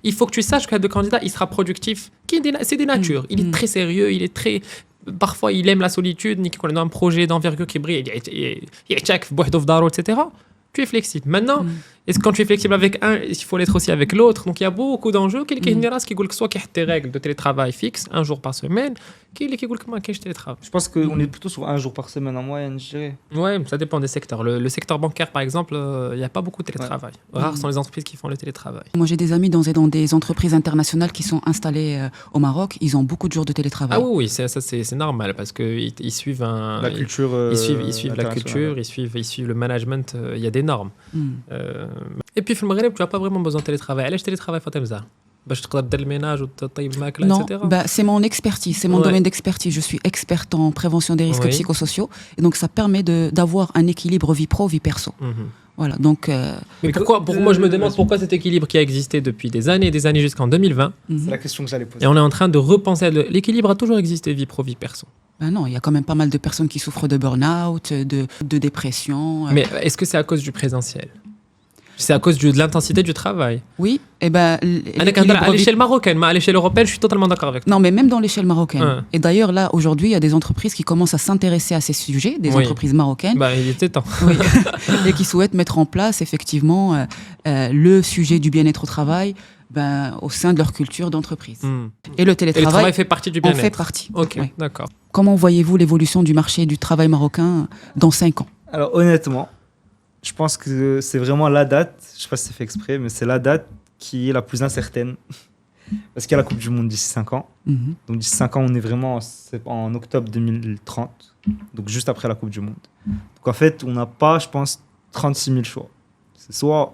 Il faut que tu saches qu'un de candidat il sera productif. C'est des natures, il est très sérieux, il est très parfois il aime la solitude, ni qu'on a un projet d'envergure qui brille, il check etc. Tu es flexible. Maintenant, est-ce que quand tu es flexible avec un, il faut l'être aussi avec l'autre. Donc il y a beaucoup d'enjeux. Quelqu'un qui dit que soit qu'il y ait des règles de télétravail fixes, un jour par semaine, quelqu'un qui dit que je télétravail.
Je pense qu'on est plutôt sur 1 jour par semaine en moyenne, je dirais.
Ouais, ça dépend des secteurs. Le secteur bancaire, par exemple, il n'y a pas beaucoup de télétravail. Rares sont les entreprises qui font le télétravail.
Moi, j'ai des amis dans des entreprises internationales qui sont installées au Maroc. Ils ont beaucoup de jours de télétravail.
Ah oui, c'est normal parce qu'ils suivent
la culture.
Ils suivent la culture, ils suivent le management. Il y a des normes. Et puis, au Maghreb, tu n'as pas vraiment besoin de télétravail. Allez, je télétravaille, Fatemza. باش تقدر دير الميناج وتطيب الماكله
Non,
etc.
c'est mon expertise, c'est mon domaine d'expertise. Je suis experte en prévention des risques psychosociaux et donc ça permet d'avoir un équilibre vie pro, vie perso. Voilà, donc...
Mais pour moi, je me demande pourquoi cet équilibre qui a existé depuis des années jusqu'en 2020.
C'est la question que j'allais poser.
Et on est en train de repenser. L'équilibre a toujours existé, vie pro, vie perso.
Ben non, il y a quand même pas mal de personnes qui souffrent de burn-out, de dépression.
Mais est-ce que c'est à cause du présentiel ? C'est à cause de l'intensité du travail.
Oui, et ben...
À l'échelle marocaine, mais à l'échelle européenne, je suis totalement d'accord avec toi.
Non, mais même dans l'échelle marocaine. Et d'ailleurs, là, aujourd'hui, il y a des entreprises qui commencent à s'intéresser à ces sujets, des entreprises marocaines.
Bah, il était temps.
Oui. Et qui souhaitent mettre en place, effectivement, le sujet du bien-être au travail au sein de leur culture d'entreprise. Et le télétravail
fait partie du bien-être.
En fait partie.
Ok, d'accord.
Comment voyez-vous l'évolution du marché du travail marocain dans 5 ans ?
Alors, honnêtement, je pense que c'est vraiment la date, je ne sais pas si c'est fait exprès, mais c'est la date qui est la plus incertaine. Parce qu'il y a la Coupe du Monde d'ici 5 ans. Donc d'ici 5 ans, on est vraiment en octobre 2030, donc juste après la Coupe du Monde. Donc en fait, on n'a pas, je pense, 36 000 choix. C'est soit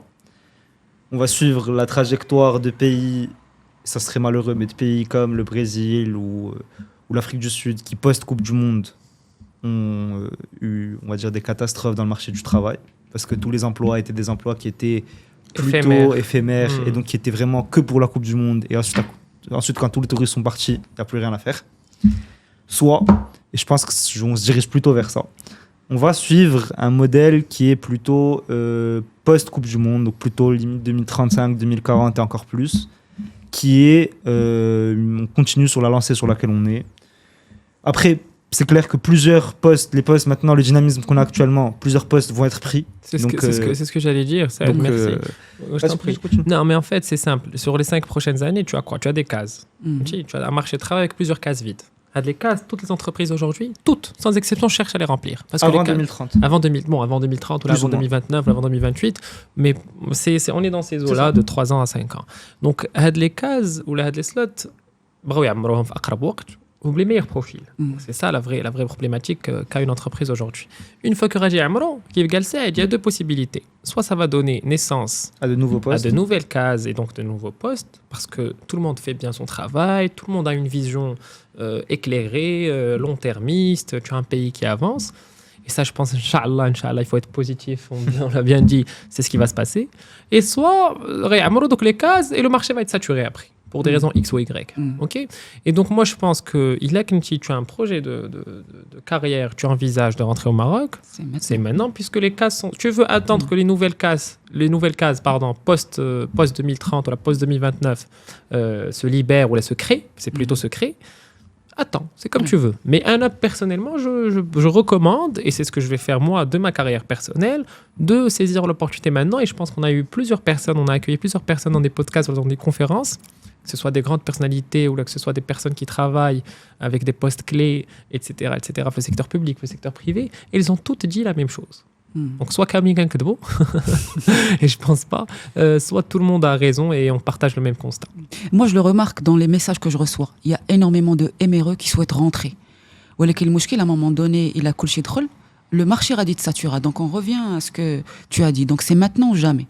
on va suivre la trajectoire de pays, ça serait malheureux, mais de pays comme le Brésil ou l'Afrique du Sud qui, post-Coupe du Monde, ont eu, on va dire, des catastrophes dans le marché du travail. Parce que tous les emplois étaient des emplois qui étaient plutôt éphémères et donc qui étaient vraiment que pour la Coupe du Monde. Et ensuite quand tous les touristes sont partis, il n'y a plus rien à faire. Soit, et je pense qu'on se dirige plutôt vers ça, on va suivre un modèle qui est plutôt post-Coupe du Monde, donc plutôt limite 2035, 2040 et encore plus, qui est, on continue sur la lancée sur laquelle on est. Après, c'est clair que plusieurs postes, les postes maintenant, le dynamisme qu'on a actuellement, plusieurs postes vont être pris.
C'est ce que j'allais dire. Merci. Non, mais en fait, c'est simple. Sur les 5 prochaines années, tu as quoi ? Tu as des cases. Tu as un marché de travail avec plusieurs cases vides. Les cases, toutes les entreprises aujourd'hui, toutes, sans exception, cherchent à les remplir. Parce que
avant 2030.
Avant 2030 ou avant 2029 ou avant 2028. Mais on est dans ces eaux-là de 3 ans à 5 ans. Donc, les cases ou les slots, ou les meilleurs profils. C'est ça la vraie problématique qu'a une entreprise aujourd'hui. Une fois que Raji Amro, il y a 2 possibilités. Soit ça va donner naissance
à de nouveaux postes,
à de nouvelles cases et donc de nouveaux postes, parce que tout le monde fait bien son travail, tout le monde a une vision éclairée, long-termiste, tu as un pays qui avance. Et ça, je pense, Inch'Allah, il faut être positif, on l'a bien dit, c'est ce qui va se passer. Et soit, donc les cases, et le marché va être saturé après, pour des raisons X ou Y. Okay. Et donc, moi, je pense que si tu as un projet de carrière, tu envisages de rentrer au Maroc, c'est maintenant, puisque les cases sont... Tu veux attendre que les nouvelles cases, post-2030 ou la post-2029 se libèrent ou se créent, c'est plutôt se créent. Attends, c'est comme tu veux. Mais personnellement, je recommande, et c'est ce que je vais faire moi de ma carrière personnelle, de saisir l'opportunité maintenant. Et je pense qu'on a eu plusieurs personnes, on a accueilli plusieurs personnes dans des podcasts ou dans des conférences que ce soit des grandes personnalités ou là, que ce soit des personnes qui travaillent avec des postes clés, etc., le secteur public, le secteur privé, ils ont toutes dit la même chose. Donc soit Camille Gankdebo, et je pense pas, soit tout le monde a raison et on partage le même constat.
Moi, je le remarque dans les messages que je reçois. Il y a énormément de MRE qui souhaitent rentrer. Ou alors, à un moment donné, il a coulé drôle. Le marché radit satura. Donc, on revient à ce que tu as dit. Donc, c'est maintenant ou jamais.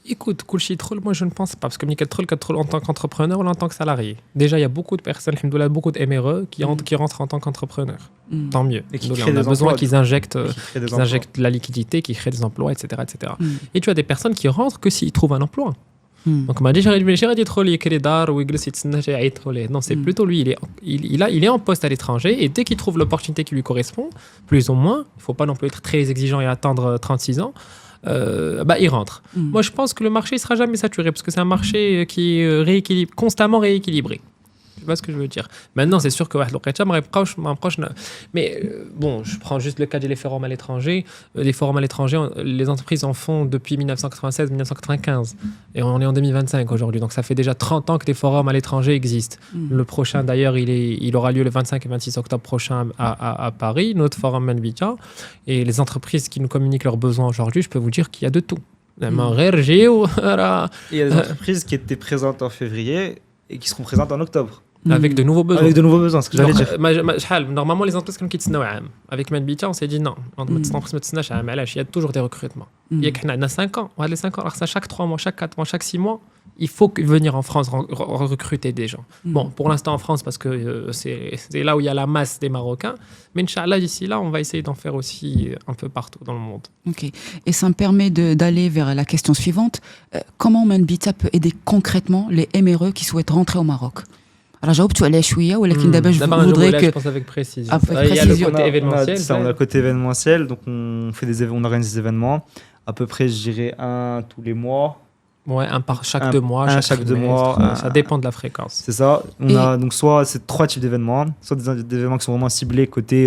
Écoute, Kulchi Troll, moi je ne pense pas, parce que Michael Troll en tant qu'entrepreneur ou en tant que salarié. Déjà, il y a beaucoup de personnes, alhamdoulilah, beaucoup de MRE qui rentrent en tant qu'entrepreneurs. Tant mieux.
Et qui
Donc,
créent
on a
des
besoin
emplois,
qu'ils injectent,
des
de la liquidité, qui créent des emplois, etc., etc. Et tu as des personnes qui rentrent que s'ils trouvent un emploi. Donc, on m'a dit, j'ai dit Troll, non, c'est plutôt lui, il est en poste à l'étranger, et dès qu'il trouve l'opportunité qui lui correspond, plus ou moins, il ne faut pas non plus être très exigeant et attendre 36 ans. Il rentre. Moi, je pense que le marché ne sera jamais saturé parce que c'est un marché qui est constamment rééquilibré. Tu vois ce que je veux dire? Maintenant, c'est sûr que mais bon, je prends juste le cas des forums à l'étranger. Les forums à l'étranger, les entreprises en font depuis 1996-1995. Et on est en 2025 aujourd'hui. Donc, ça fait déjà 30 ans que des forums à l'étranger existent. Le prochain, d'ailleurs, il aura lieu le 25 et 26 octobre prochain à Paris, notre forum Manbita. Et les entreprises qui nous communiquent leurs besoins aujourd'hui, je peux vous dire qu'il y a de tout.
Et il y a des entreprises qui étaient présentes en février et qui seront présentes en octobre.
Avec de nouveaux besoins.
Avec de nouveaux besoins, ce que j'allais dire.
Normalement, les entreprises qui avec Manbita, on s'est dit non. Il y a toujours des recrutements. Il y a 5 ans. Les 5 ans, alors ça, chaque 3 mois, chaque 4 mois, chaque 6 mois, il faut venir en France recruter des gens. Bon, pour l'instant en France, parce que c'est là où il y a la masse des Marocains. Mais Inch'Allah, d'ici là, on va essayer d'en faire aussi un peu partout dans le monde.
Ok. Et ça me permet d'aller vers la question suivante. Comment Manbita peut aider concrètement les MRE qui souhaitent rentrer au Maroc? Alors, جاوبتوا عليها شويه ولكن دابا je voudrais que
je pense avec précision.
Il
y a le côté événementiel.
On a le côté événementiel, donc on organise des événements. À peu près, je dirais un tous les mois.
Ouais, un par chaque 2 mois.
Chaque 2 mois.
Ça dépend de la fréquence.
C'est ça. On a donc soit c'est 3 types d'événements, soit des événements qui sont vraiment ciblés côté.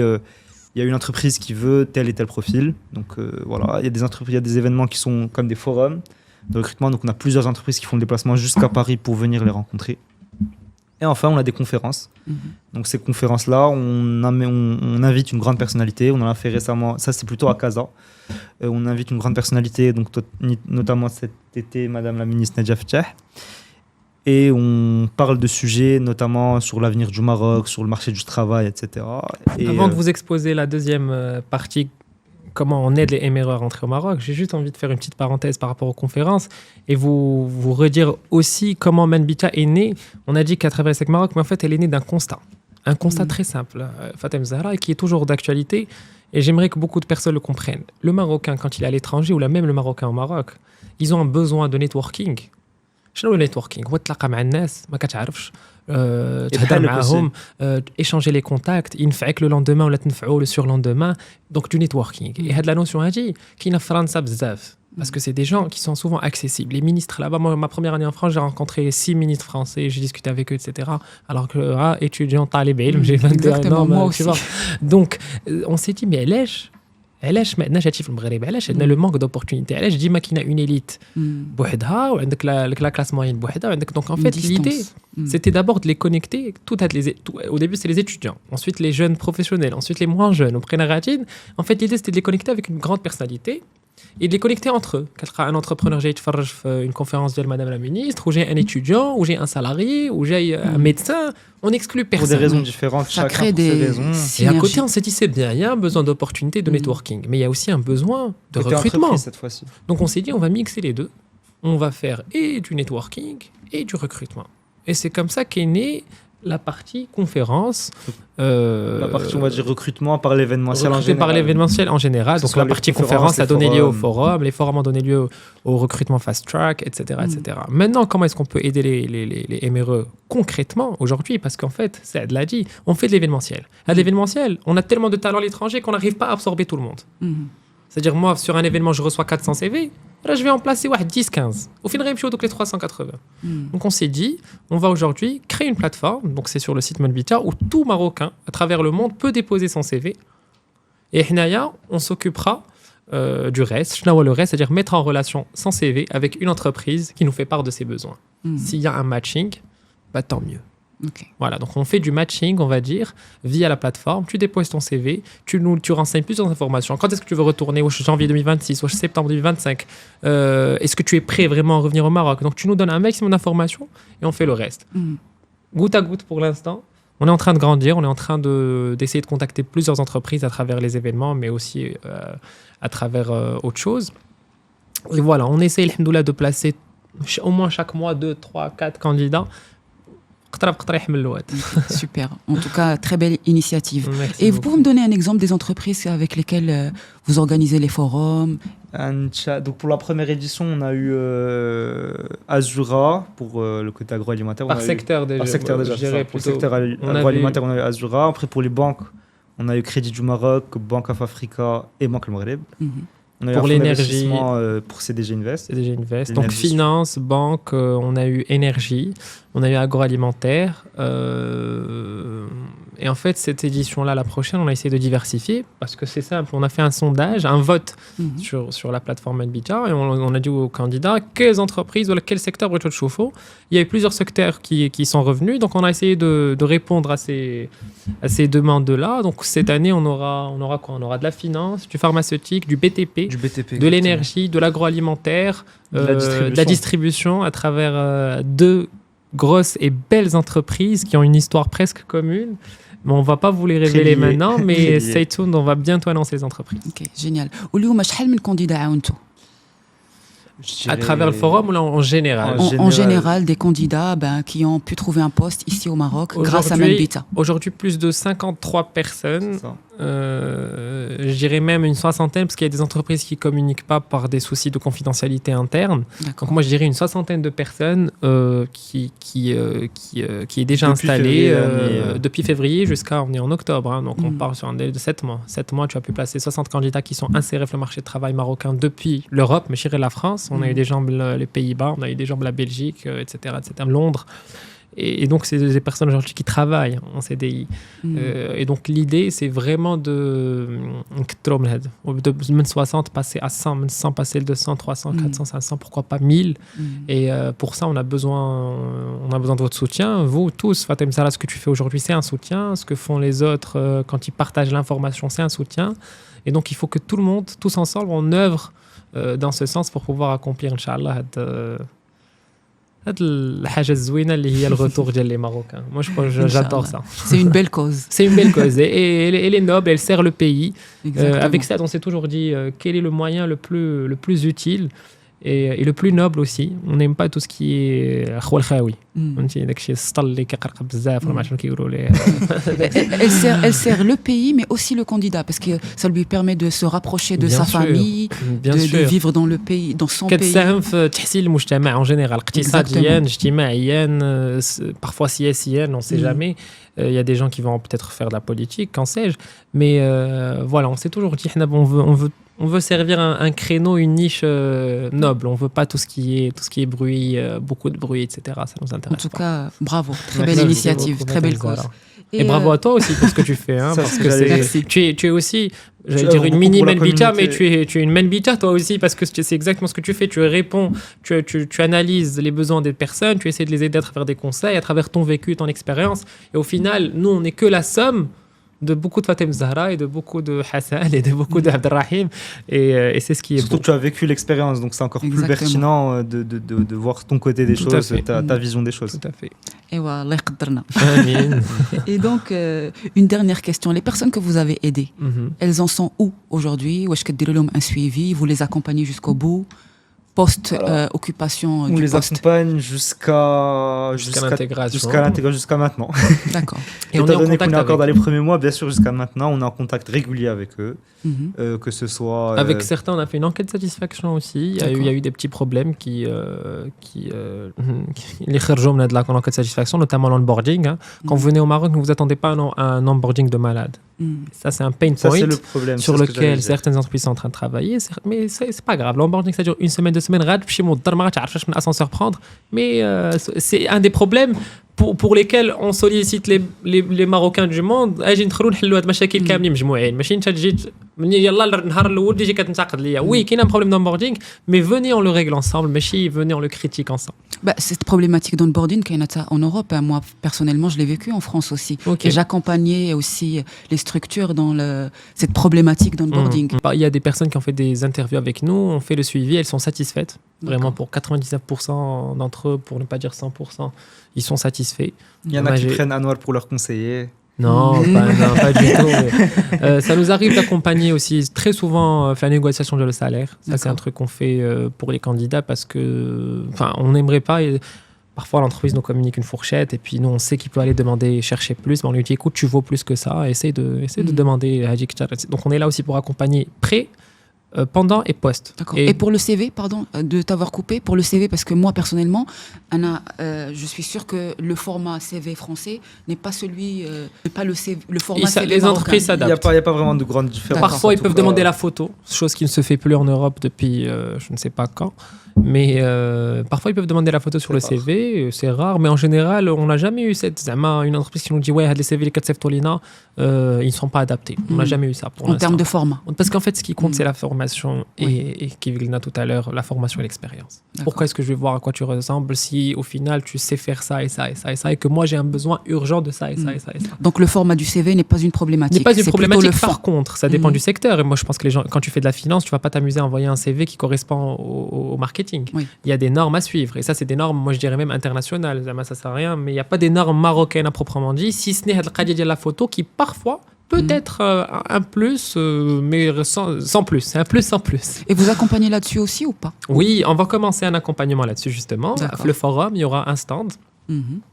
Il y a une entreprise qui veut tel et tel profil. Donc voilà, il y a des événements qui sont comme des forums de recrutement. Donc on a plusieurs entreprises qui font le déplacement jusqu'à Paris pour venir les rencontrer. Et enfin, on a des conférences. Donc ces conférences-là, on invite une grande personnalité. On en a fait récemment, ça c'est plutôt à Casa. On invite une grande personnalité, donc notamment cet été, Madame la ministre Nadia Ftah. Et on parle de sujets notamment sur l'avenir du Maroc, sur le marché du travail, etc. Et
avant de vous exposer la deuxième partie, comment on aide les MRE à rentrer au Maroc, j'ai juste envie de faire une petite parenthèse par rapport aux conférences et vous redire aussi comment Manbita est née. On a dit qu'à travers le Maroc, mais en fait, elle est née d'un constat. Un constat très simple, Fatem Zahra, et qui est toujours d'actualité. Et j'aimerais que beaucoup de personnes le comprennent. Le Marocain, quand il est à l'étranger, ou même le Marocain au Maroc, ils ont un besoin de networking. شنو النيتوركينغ هو تلاقى مع الناس ما كتعرفش تهضر معاهم échanger les contacts ينفعك le lendemain ولا تنفعو le surlendemain donc du networking et هاد la notion هادي كاينه في فرنسا بزاف parce que c'est des gens qui sont souvent accessibles. Les ministres là-bas, moi, ma première année en France, j'ai rencontré 6 ministres français, j'ai discuté avec eux, etc. Alors que, étudiant talib ilm, j'ai 21 ans,
moi aussi.
tu vois. Donc, on s'est dit, mais علاش ما عندناش هادشي في المغرب؟ علاش عندنا لو مانك دوبورتونيتي؟ علاش ديما كاينه اون اليت بوحدها وعندك لا كلاس موين بوحدها وعندك donc en fait l'idée c'était d'abord de les connecter au début c'est les étudiants, ensuite les jeunes professionnels, ensuite les moins jeunes en fait l'idée c'était de les connecter avec une grande personnalité et de les connecter entre eux. Un entrepreneur, j'ai une conférence de Madame la Ministre, ou j'ai un étudiant, ou j'ai un salarié, ou j'ai un médecin. On n'exclut personne.
Pour des raisons différentes,
ça crée des
raisons.
Et à côté, on s'est dit, c'est bien, il y a un besoin d'opportunité de networking, mais il y a aussi un besoin de recrutement.
Cette fois-ci.
Donc on s'est dit, on va mixer les deux. On va faire et du networking et du recrutement. Et c'est comme ça qu'est née la partie conférence.
La partie, on va dire, recrutement par l'événementiel en général.
Par l'événementiel en général. Donc la partie conférence a donné lieu au forum, les forums ont donné lieu au recrutement fast track, etc. etc. Maintenant, comment est-ce qu'on peut aider les MRE concrètement aujourd'hui? Parce qu'en fait, Saad l'a dit, on fait de l'événementiel. À l'événementiel, on a tellement de talents à l'étranger qu'on n'arrive pas à absorber tout le monde. C'est-à-dire, moi, sur un événement, je reçois 400 CV. Là, je vais en placer 10-15. Au final, je donc les 380. Donc, on s'est dit, on va aujourd'hui créer une plateforme. Donc, c'est sur le site Manbita où tout Marocain, à travers le monde, peut déposer son CV. Et Hnaya, on s'occupera du reste. Le reste, c'est-à-dire mettre en relation son CV avec une entreprise qui nous fait part de ses besoins. S'il y a un matching, bah, tant mieux.
Ok.
Voilà, donc on fait du matching, on va dire, via la plateforme. Tu déposes ton CV, tu renseignes plusieurs informations. Quand est-ce que tu veux retourner au janvier 2026, au septembre 2025 Est-ce que tu es prêt vraiment à revenir au Maroc? Donc tu nous donnes un maximum d'informations et on fait le reste. Goutte à goutte pour l'instant. On est en train de grandir, on est en train d'essayer de contacter plusieurs entreprises à travers les événements, mais aussi à travers autre chose. Et voilà, on essaie, alhamdoulilah, de placer au moins chaque mois 2, 3, 4 candidats.
Super. En tout cas, très belle initiative.
Merci
Et vous
beaucoup.
pouvez me donner un exemple des entreprises avec lesquelles vous organisez les forums?
Donc pour la première édition, on a eu Azura pour le côté agroalimentaire.
Par secteur déjà.
Par secteur déjà.
Je dirais
Pour le
plutôt.
secteur agroalimentaire, on a eu Azura. Après pour les banques, on a eu Crédit du Maroc, Banque of Africa et Banque Le Maghreb. On a eu
Pour
un fonds
l'énergie.
d'investissement, pour CDG Invest.
CDG Invest. Donc
L'énergie.
finance, banque, on a eu énergie, on a eu agroalimentaire. Et en fait, cette édition-là, la prochaine, on a essayé de diversifier parce que c'est simple. On a fait un sondage, un vote sur la plateforme Medbita et on a dit aux candidats quelles entreprises ou quel secteur vous chauffe. Il y avait plusieurs secteurs qui sont revenus. Donc on a essayé de répondre à ces demandes-là. Donc cette année, on aura quoi? On aura de la finance, du pharmaceutique, du BTP.
Du BTP.
De l'énergie, de l'agroalimentaire, de la distribution à travers deux grosses et belles entreprises qui ont une histoire presque commune. Mais on ne va pas vous les révéler maintenant, mais stay tuned, on va bientôt annoncer les entreprises.
Ok, génial. واليوم شحال من candidat عاونتوا؟
À travers le forum ou là, en général?
En général, des candidats qui ont pu trouver un poste ici au Maroc grâce à Medbita.
Aujourd'hui, plus de 53 personnes.
C'est ça.
Je dirais même une soixantaine, parce qu'il y a des entreprises qui ne communiquent pas par des soucis de confidentialité interne. Donc moi, je dirais une soixantaine de personnes qui est déjà installée depuis février jusqu'à, on est en octobre. Hein, donc on part sur un délai de 7 mois. 7 mois, tu as pu placer 60 candidats qui sont insérés sur le marché de travail marocain depuis l'Europe, mais je dirais la France. On a eu des gens les Pays-Bas, on a eu des gens la Belgique, etc., Londres. Et donc, c'est des personnes aujourd'hui qui travaillent en CDI. Et donc, l'idée, c'est vraiment de 60 passer à 100, 100 passer le 200, 300, 400, 500, pourquoi pas 1000. Et pour ça, on a besoin de votre soutien. Vous tous, Fatem Salah, ce que tu fais aujourd'hui, c'est un soutien. Ce que font les autres quand ils partagent l'information, c'est un soutien. Et donc, il faut que tout le monde, tous ensemble, on œuvre dans ce sens pour pouvoir accomplir, Inch'Allah, الحاجة الزوينة اللي هي الرetour ديال les Marocains. Moi, j'adore ça.
C'est une belle cause.
C'est une belle cause. Et elle est noble, elle sert le pays. Avec ça, on s'est toujours dit quel est le moyen le plus utile et le plus noble aussi. On n'aime pas tout ce qui est خول خاوي. داكشي السطل اللي كيقرقب بزاف ولا ما عرفت كيقولوا ليه.
Elle sert le pays, mais aussi le candidat, parce que ça lui permet de se rapprocher de sa famille, de vivre dans le pays, dans son pays.
كتساهم في تحسين المجتمع en général. اقتصاديا، اجتماعيا, parfois سياسيا, on ne sait jamais. Il y a des gens qui vont peut-être faire de la politique, qu'en sais-je. Mais voilà, on s'est toujours dit on veut servir un créneau, une niche noble. On ne veut pas tout ce qui est bruit, beaucoup de bruit, etc. Ça nous intéresse.
En tout cas, bravo. Très belle initiative, très belle cause.
Et bravo à toi aussi pour ce que tu fais. Hein, parce que tu es aussi, j'allais dire une mini Medbita, mais tu es une Medbita toi aussi, parce que c'est exactement ce que tu fais. Tu réponds, tu analyses les besoins des personnes, tu essaies de les aider à travers des conseils, à travers ton vécu, ton expérience. Et au final, nous, on n'est que la somme de beaucoup de Fatem Zahra et de beaucoup de Hassan et de beaucoup de Abdelrahim. Et c'est ce qui est
surtout
beau.
que tu as vécu l'expérience, donc c'est encore plus pertinent de voir ton côté des choses, ta vision des choses.
Tout à fait.
Et voilà, Allah yqaddarna.
Amin.
Et donc, une dernière question. Les personnes que vous avez aidées, elles en sont où aujourd'hui? Ou est-ce que un suivi? Vous les accompagnez jusqu'au bout? Post-occupation
On
du
les
poste.
accompagne jusqu'à
l'intégration.
Jusqu'à maintenant.
D'accord.
Et on est en contact
qu'on est encore
avec
dans les premiers mois, bien sûr, jusqu'à maintenant, on est en contact régulier avec eux, que ce soit...
Avec certains, on a fait une enquête de satisfaction aussi. Il y a eu des petits problèmes qui les kharjoum de l'enquête de satisfaction, notamment l'onboarding. Hein. Quand vous venez au Maroc, ne vous attendez pas à un onboarding de malade. Ça, c'est un pain point
c'est le problème,
sur lequel certaines entreprises sont en train de travailler. Mais c'est pas grave. L'onboarding, ça dure 1 semaine, 2 semaines. Ascenseur prendre. Mais c'est un des problèmes pour lesquels on sollicite les Marocains du monde. يلا النهار الاول تجي كتنتقد ليا وي كاين ان بروبليم دونبوردينغ مي venez on le règle ensemble ماشي venez on le critique ensemble.
Bah, cette problématique d'onboarding qu'il y a en Europe, hein, moi personnellement je l'ai vécu en France aussi.
Okay.
Et j'accompagnais aussi les structures dans cette problématique d'onboarding.
Il y a des personnes qui ont fait des interviews avec nous, on fait le suivi, elles sont satisfaites. Vraiment pour 99% d'entre eux, pour ne pas dire 100%, ils sont satisfaits.
Il y en a qui prennent Anouar pour leur conseiller.
Non, pas du tout. Mais, ça nous arrive d'accompagner aussi très souvent la négociation de le salaire. Ça, c'est un truc qu'on fait pour les candidats parce que, on n'aimerait pas. Et parfois, l'entreprise nous communique une fourchette et puis nous, on sait qu'il peut aller demander, chercher plus. Mais on lui dit, écoute, tu vaux plus que ça. Essaye de demander. Donc, on est là aussi pour accompagner près, pendant et post.
D'accord. Et pour le CV, pardon de t'avoir coupé, pour le CV, parce que moi personnellement, Anna, je suis sûre que le format CV français n'est pas celui, pas le format CV
les
marocain.
entreprises s'adaptent.
Il n'y a pas vraiment de grande différence.
Parfois, ils peuvent demander la photo, chose qui ne se fait plus en Europe depuis je ne sais pas quand. Mais parfois, ils peuvent demander la photo sur le CV, c'est rare. Mais en général, on n'a jamais eu une entreprise qui nous dit ouais, les CV, les 4 Tolina, ils ne sont pas adaptés. On n'a jamais eu ça pour l'instant.
En termes de format.
Parce qu'en fait, ce qui compte, c'est la formation et qui l'a tout à l'heure, la formation et l'expérience. Pourquoi est-ce que je vais voir à quoi tu ressembles si au final tu sais faire ça et ça et ça et ça et que moi j'ai un besoin urgent de ça et ça et ça et ça.
Donc le format du CV n'est pas une problématique.
N'est pas une problématique. Par contre, ça dépend du secteur. Et moi, je pense que les gens, quand tu fais de la finance, tu vas pas t'amuser à envoyer un CV qui correspond au marketing.
Oui.
Il y a des normes à suivre. Et ça, c'est des normes, moi je dirais même internationales. Ça sert à rien, mais il n'y a pas des normes marocaines à proprement dit, si ce n'est la photo qui parfois peut être un plus, mais sans plus. C'est un plus sans plus.
Et vous accompagnez là-dessus aussi ou pas?
Oui, on va commencer un accompagnement là-dessus justement. Le forum, il y aura un stand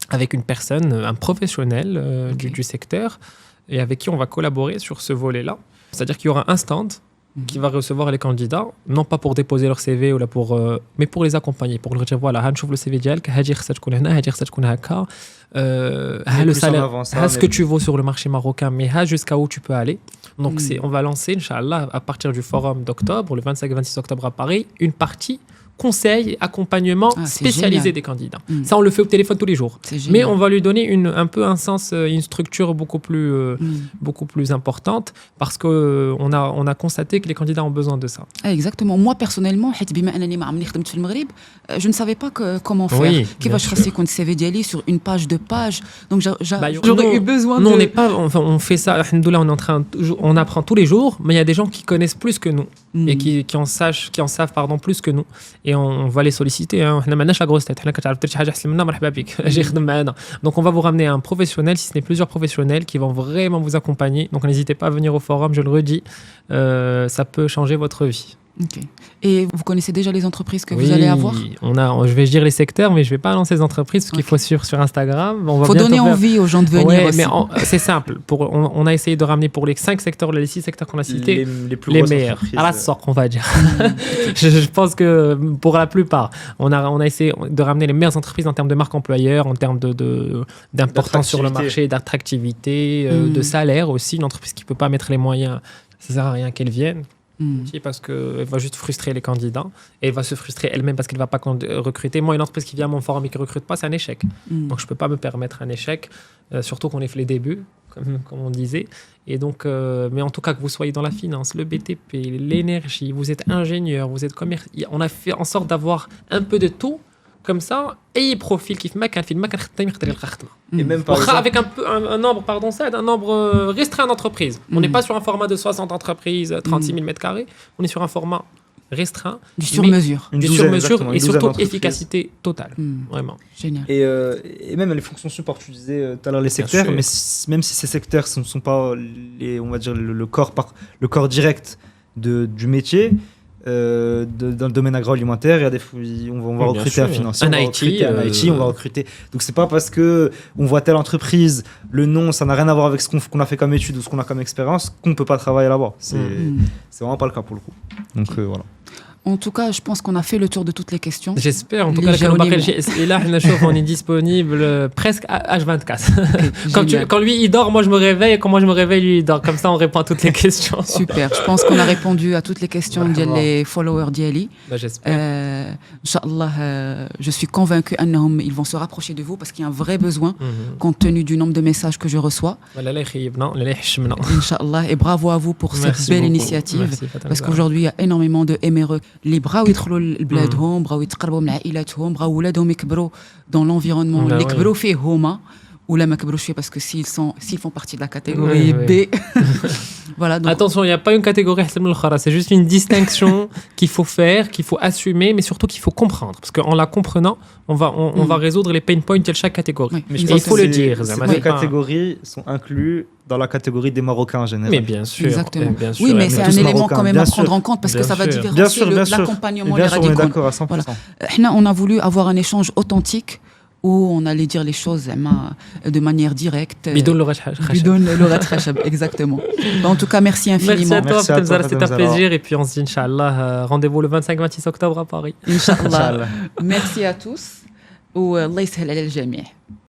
avec une personne, un professionnel du secteur, et avec qui on va collaborer sur ce volet-là. C'est-à-dire qu'il y aura un stand qui va recevoir les candidats, non pas pour déposer leur CV ou là mais pour les accompagner, pour leur dire voilà, هنشوف le CV ديالك, هادي خصها تكون هنا, هادي خصها تكون هكا, le salaire, ce que tu vaux sur le marché marocain, mais jusqu'à où tu peux aller. Donc on va lancer, Inch'Allah, à partir du forum d'octobre, le 25 et 26 octobre à Paris, une partie conseil et accompagnement spécialisé des candidats. Ça, on le fait au téléphone tous les jours. Mais on va lui donner un peu un sens, une structure beaucoup plus importante parce qu'on a constaté que les candidats ont besoin de ça.
Exactement. Moi, personnellement, je ne savais pas comment faire. كيفاش خاص يكون CV ديالي sur une page de page. Donc j'aurais eu besoin
nous, on n'est pas, enfin, on fait ça, alhamdoulilah, on apprend tous les jours, mais il y a des gens qui connaissent plus que nous et qui en savent plus que nous. Et on va les solliciter. حنا مالناش لا غروس تيت, حنا كتعرف درتي حاجه احسن منا مرحبا بك, اجي خدم معنا. Donc on va vous ramener un professionnel, si ce n'est plusieurs professionnels qui vont vraiment vous accompagner. Donc n'hésitez pas à venir au forum, je le redis, ça peut changer votre vie.
Ok. Et vous connaissez déjà les entreprises que vous allez avoir?
Je vais dire les secteurs, mais je ne vais pas lancer les entreprises parce qu'il faut suivre sur Instagram.
Il faut donner envie aux gens de venir aussi.
Mais c'est simple. On a essayé de ramener pour les 5 secteurs, les 6 secteurs qu'on a cités, les meilleurs. À la sorte, on va dire. Je pense que pour la plupart, on a essayé de ramener les meilleures entreprises en termes de marque employeur, en termes d'importance sur le marché, d'attractivité, de salaire aussi. Une entreprise qui ne peut pas mettre les moyens, ça ne sert à rien qu'elle vienne. Parce qu'elle va juste frustrer les candidats et elle va se frustrer elle-même parce qu'elle ne va pas recruter. Moi, une entreprise qui vient à mon forum et qui ne recrute pas, c'est un échec. Donc, je ne peux pas me permettre un échec, surtout qu'on ait fait les débuts, comme on disait. Et donc, mais en tout cas, que vous soyez dans la finance, le BTP, l'énergie, vous êtes ingénieur, vous êtes commerçant. On a fait en sorte d'avoir un peu de tout. Comme ça, et profil qui fait et même avec un nombre, un nombre restreint d'entreprises. On n'est pas sur un format de 60 entreprises, 36 000 mètres carrés. On est sur un format restreint.
Du sur-mesure.
Du sur-mesure et surtout efficacité totale. Vraiment.
Génial.
Et même les fonctions support, tu disais tout à l'heure les secteurs, mais même si ces secteurs ne sont pas on va dire le corps direct du métier, dans le domaine agroalimentaire, on va recruter un financier, on va recruter un IT, on va recruter. Donc c'est pas parce que on voit telle entreprise, le nom, ça n'a rien à voir avec ce qu'on a fait comme étude ou ce qu'on a comme expérience, qu'on peut pas travailler là-bas. C'est vraiment pas le cas pour le coup. Donc voilà.
En tout cas, je pense qu'on a fait le tour de toutes les questions.
J'espère. En tout
Les
cas, كانوا باقي
جاوني-
شي اسئله حنا نشوف on est disponible presque H24.
Génial.
Quand lui il dort, moi je me réveille, et quand moi je me réveille, lui il dort. Comme ça, on répond à toutes les questions.
Super, je pense qu'on a répondu à toutes les questions
Marhaba.
des followers d'Yali.
Bah, j'espère.
Inch'Allah, je suis convaincue qu'ils vont se rapprocher de vous parce qu'il y a un vrai besoin compte tenu du nombre de messages que je reçois.
ولا لا يخيبنا ولا لا يحشمنا.
Inch'Allah, et bravo à vous pour cette
Merci
belle
beaucoup.
initiative.
Merci, Fatima
Parce
Zahra.
qu'aujourd'hui, il y a énormément de MRE اللي بغاو يدخلوا لبلادهم بغاو يتقربوا من عائلاتهم بغاو ولادهم يكبروا dans l'environnement
Bah
اللي
ouais.
كبروا فيه هما ولا ما كبروش فيه parce que s'ils font partie de la catégorie
Ouais,
B. Voilà, donc
Attention, il n'y a pas une catégorie أحسن من الأخرى. C'est juste une distinction qu'il faut faire, qu'il faut assumer, mais surtout qu'il faut comprendre. Parce qu'en la comprenant, on va résoudre les pain points de chaque catégorie.
Oui,
Mais
il
il faut le
Ces-
dire.
Ces
Zama,
deux
c'est pas-
catégories sont inclus dans la catégorie des Marocains en général.
Mais bien sûr.
Exactement.
bien sûr,
oui, mais
bien
c'est
sûr.
un
tous
élément
marocains,
quand même
bien
à prendre
sûr.
en compte parce que
Bien
ça va
sûr.
Bien
différencier
sûr, bien sûr.
l'accompagnement,
Bien
les
sûr, on est
radicaux.
d'accord à 100%.
Voilà. On a voulu avoir un échange authentique où on allait dire les choses de manière directe.
بدون لغة خشب.
Bidon Laura Trachab, exactement. Bah, en tout cas, merci
Merci
infiniment.
à toi,
Merci à
Fatima
toi,
Zahra, c'était un
Fatima Zahra.
plaisir. Et puis on se dit, Inch'Allah, rendez-vous le 25-26 octobre à Paris.
Inch'Allah.
Inch'Allah.
Merci à tous. والله يسهل على الجميع.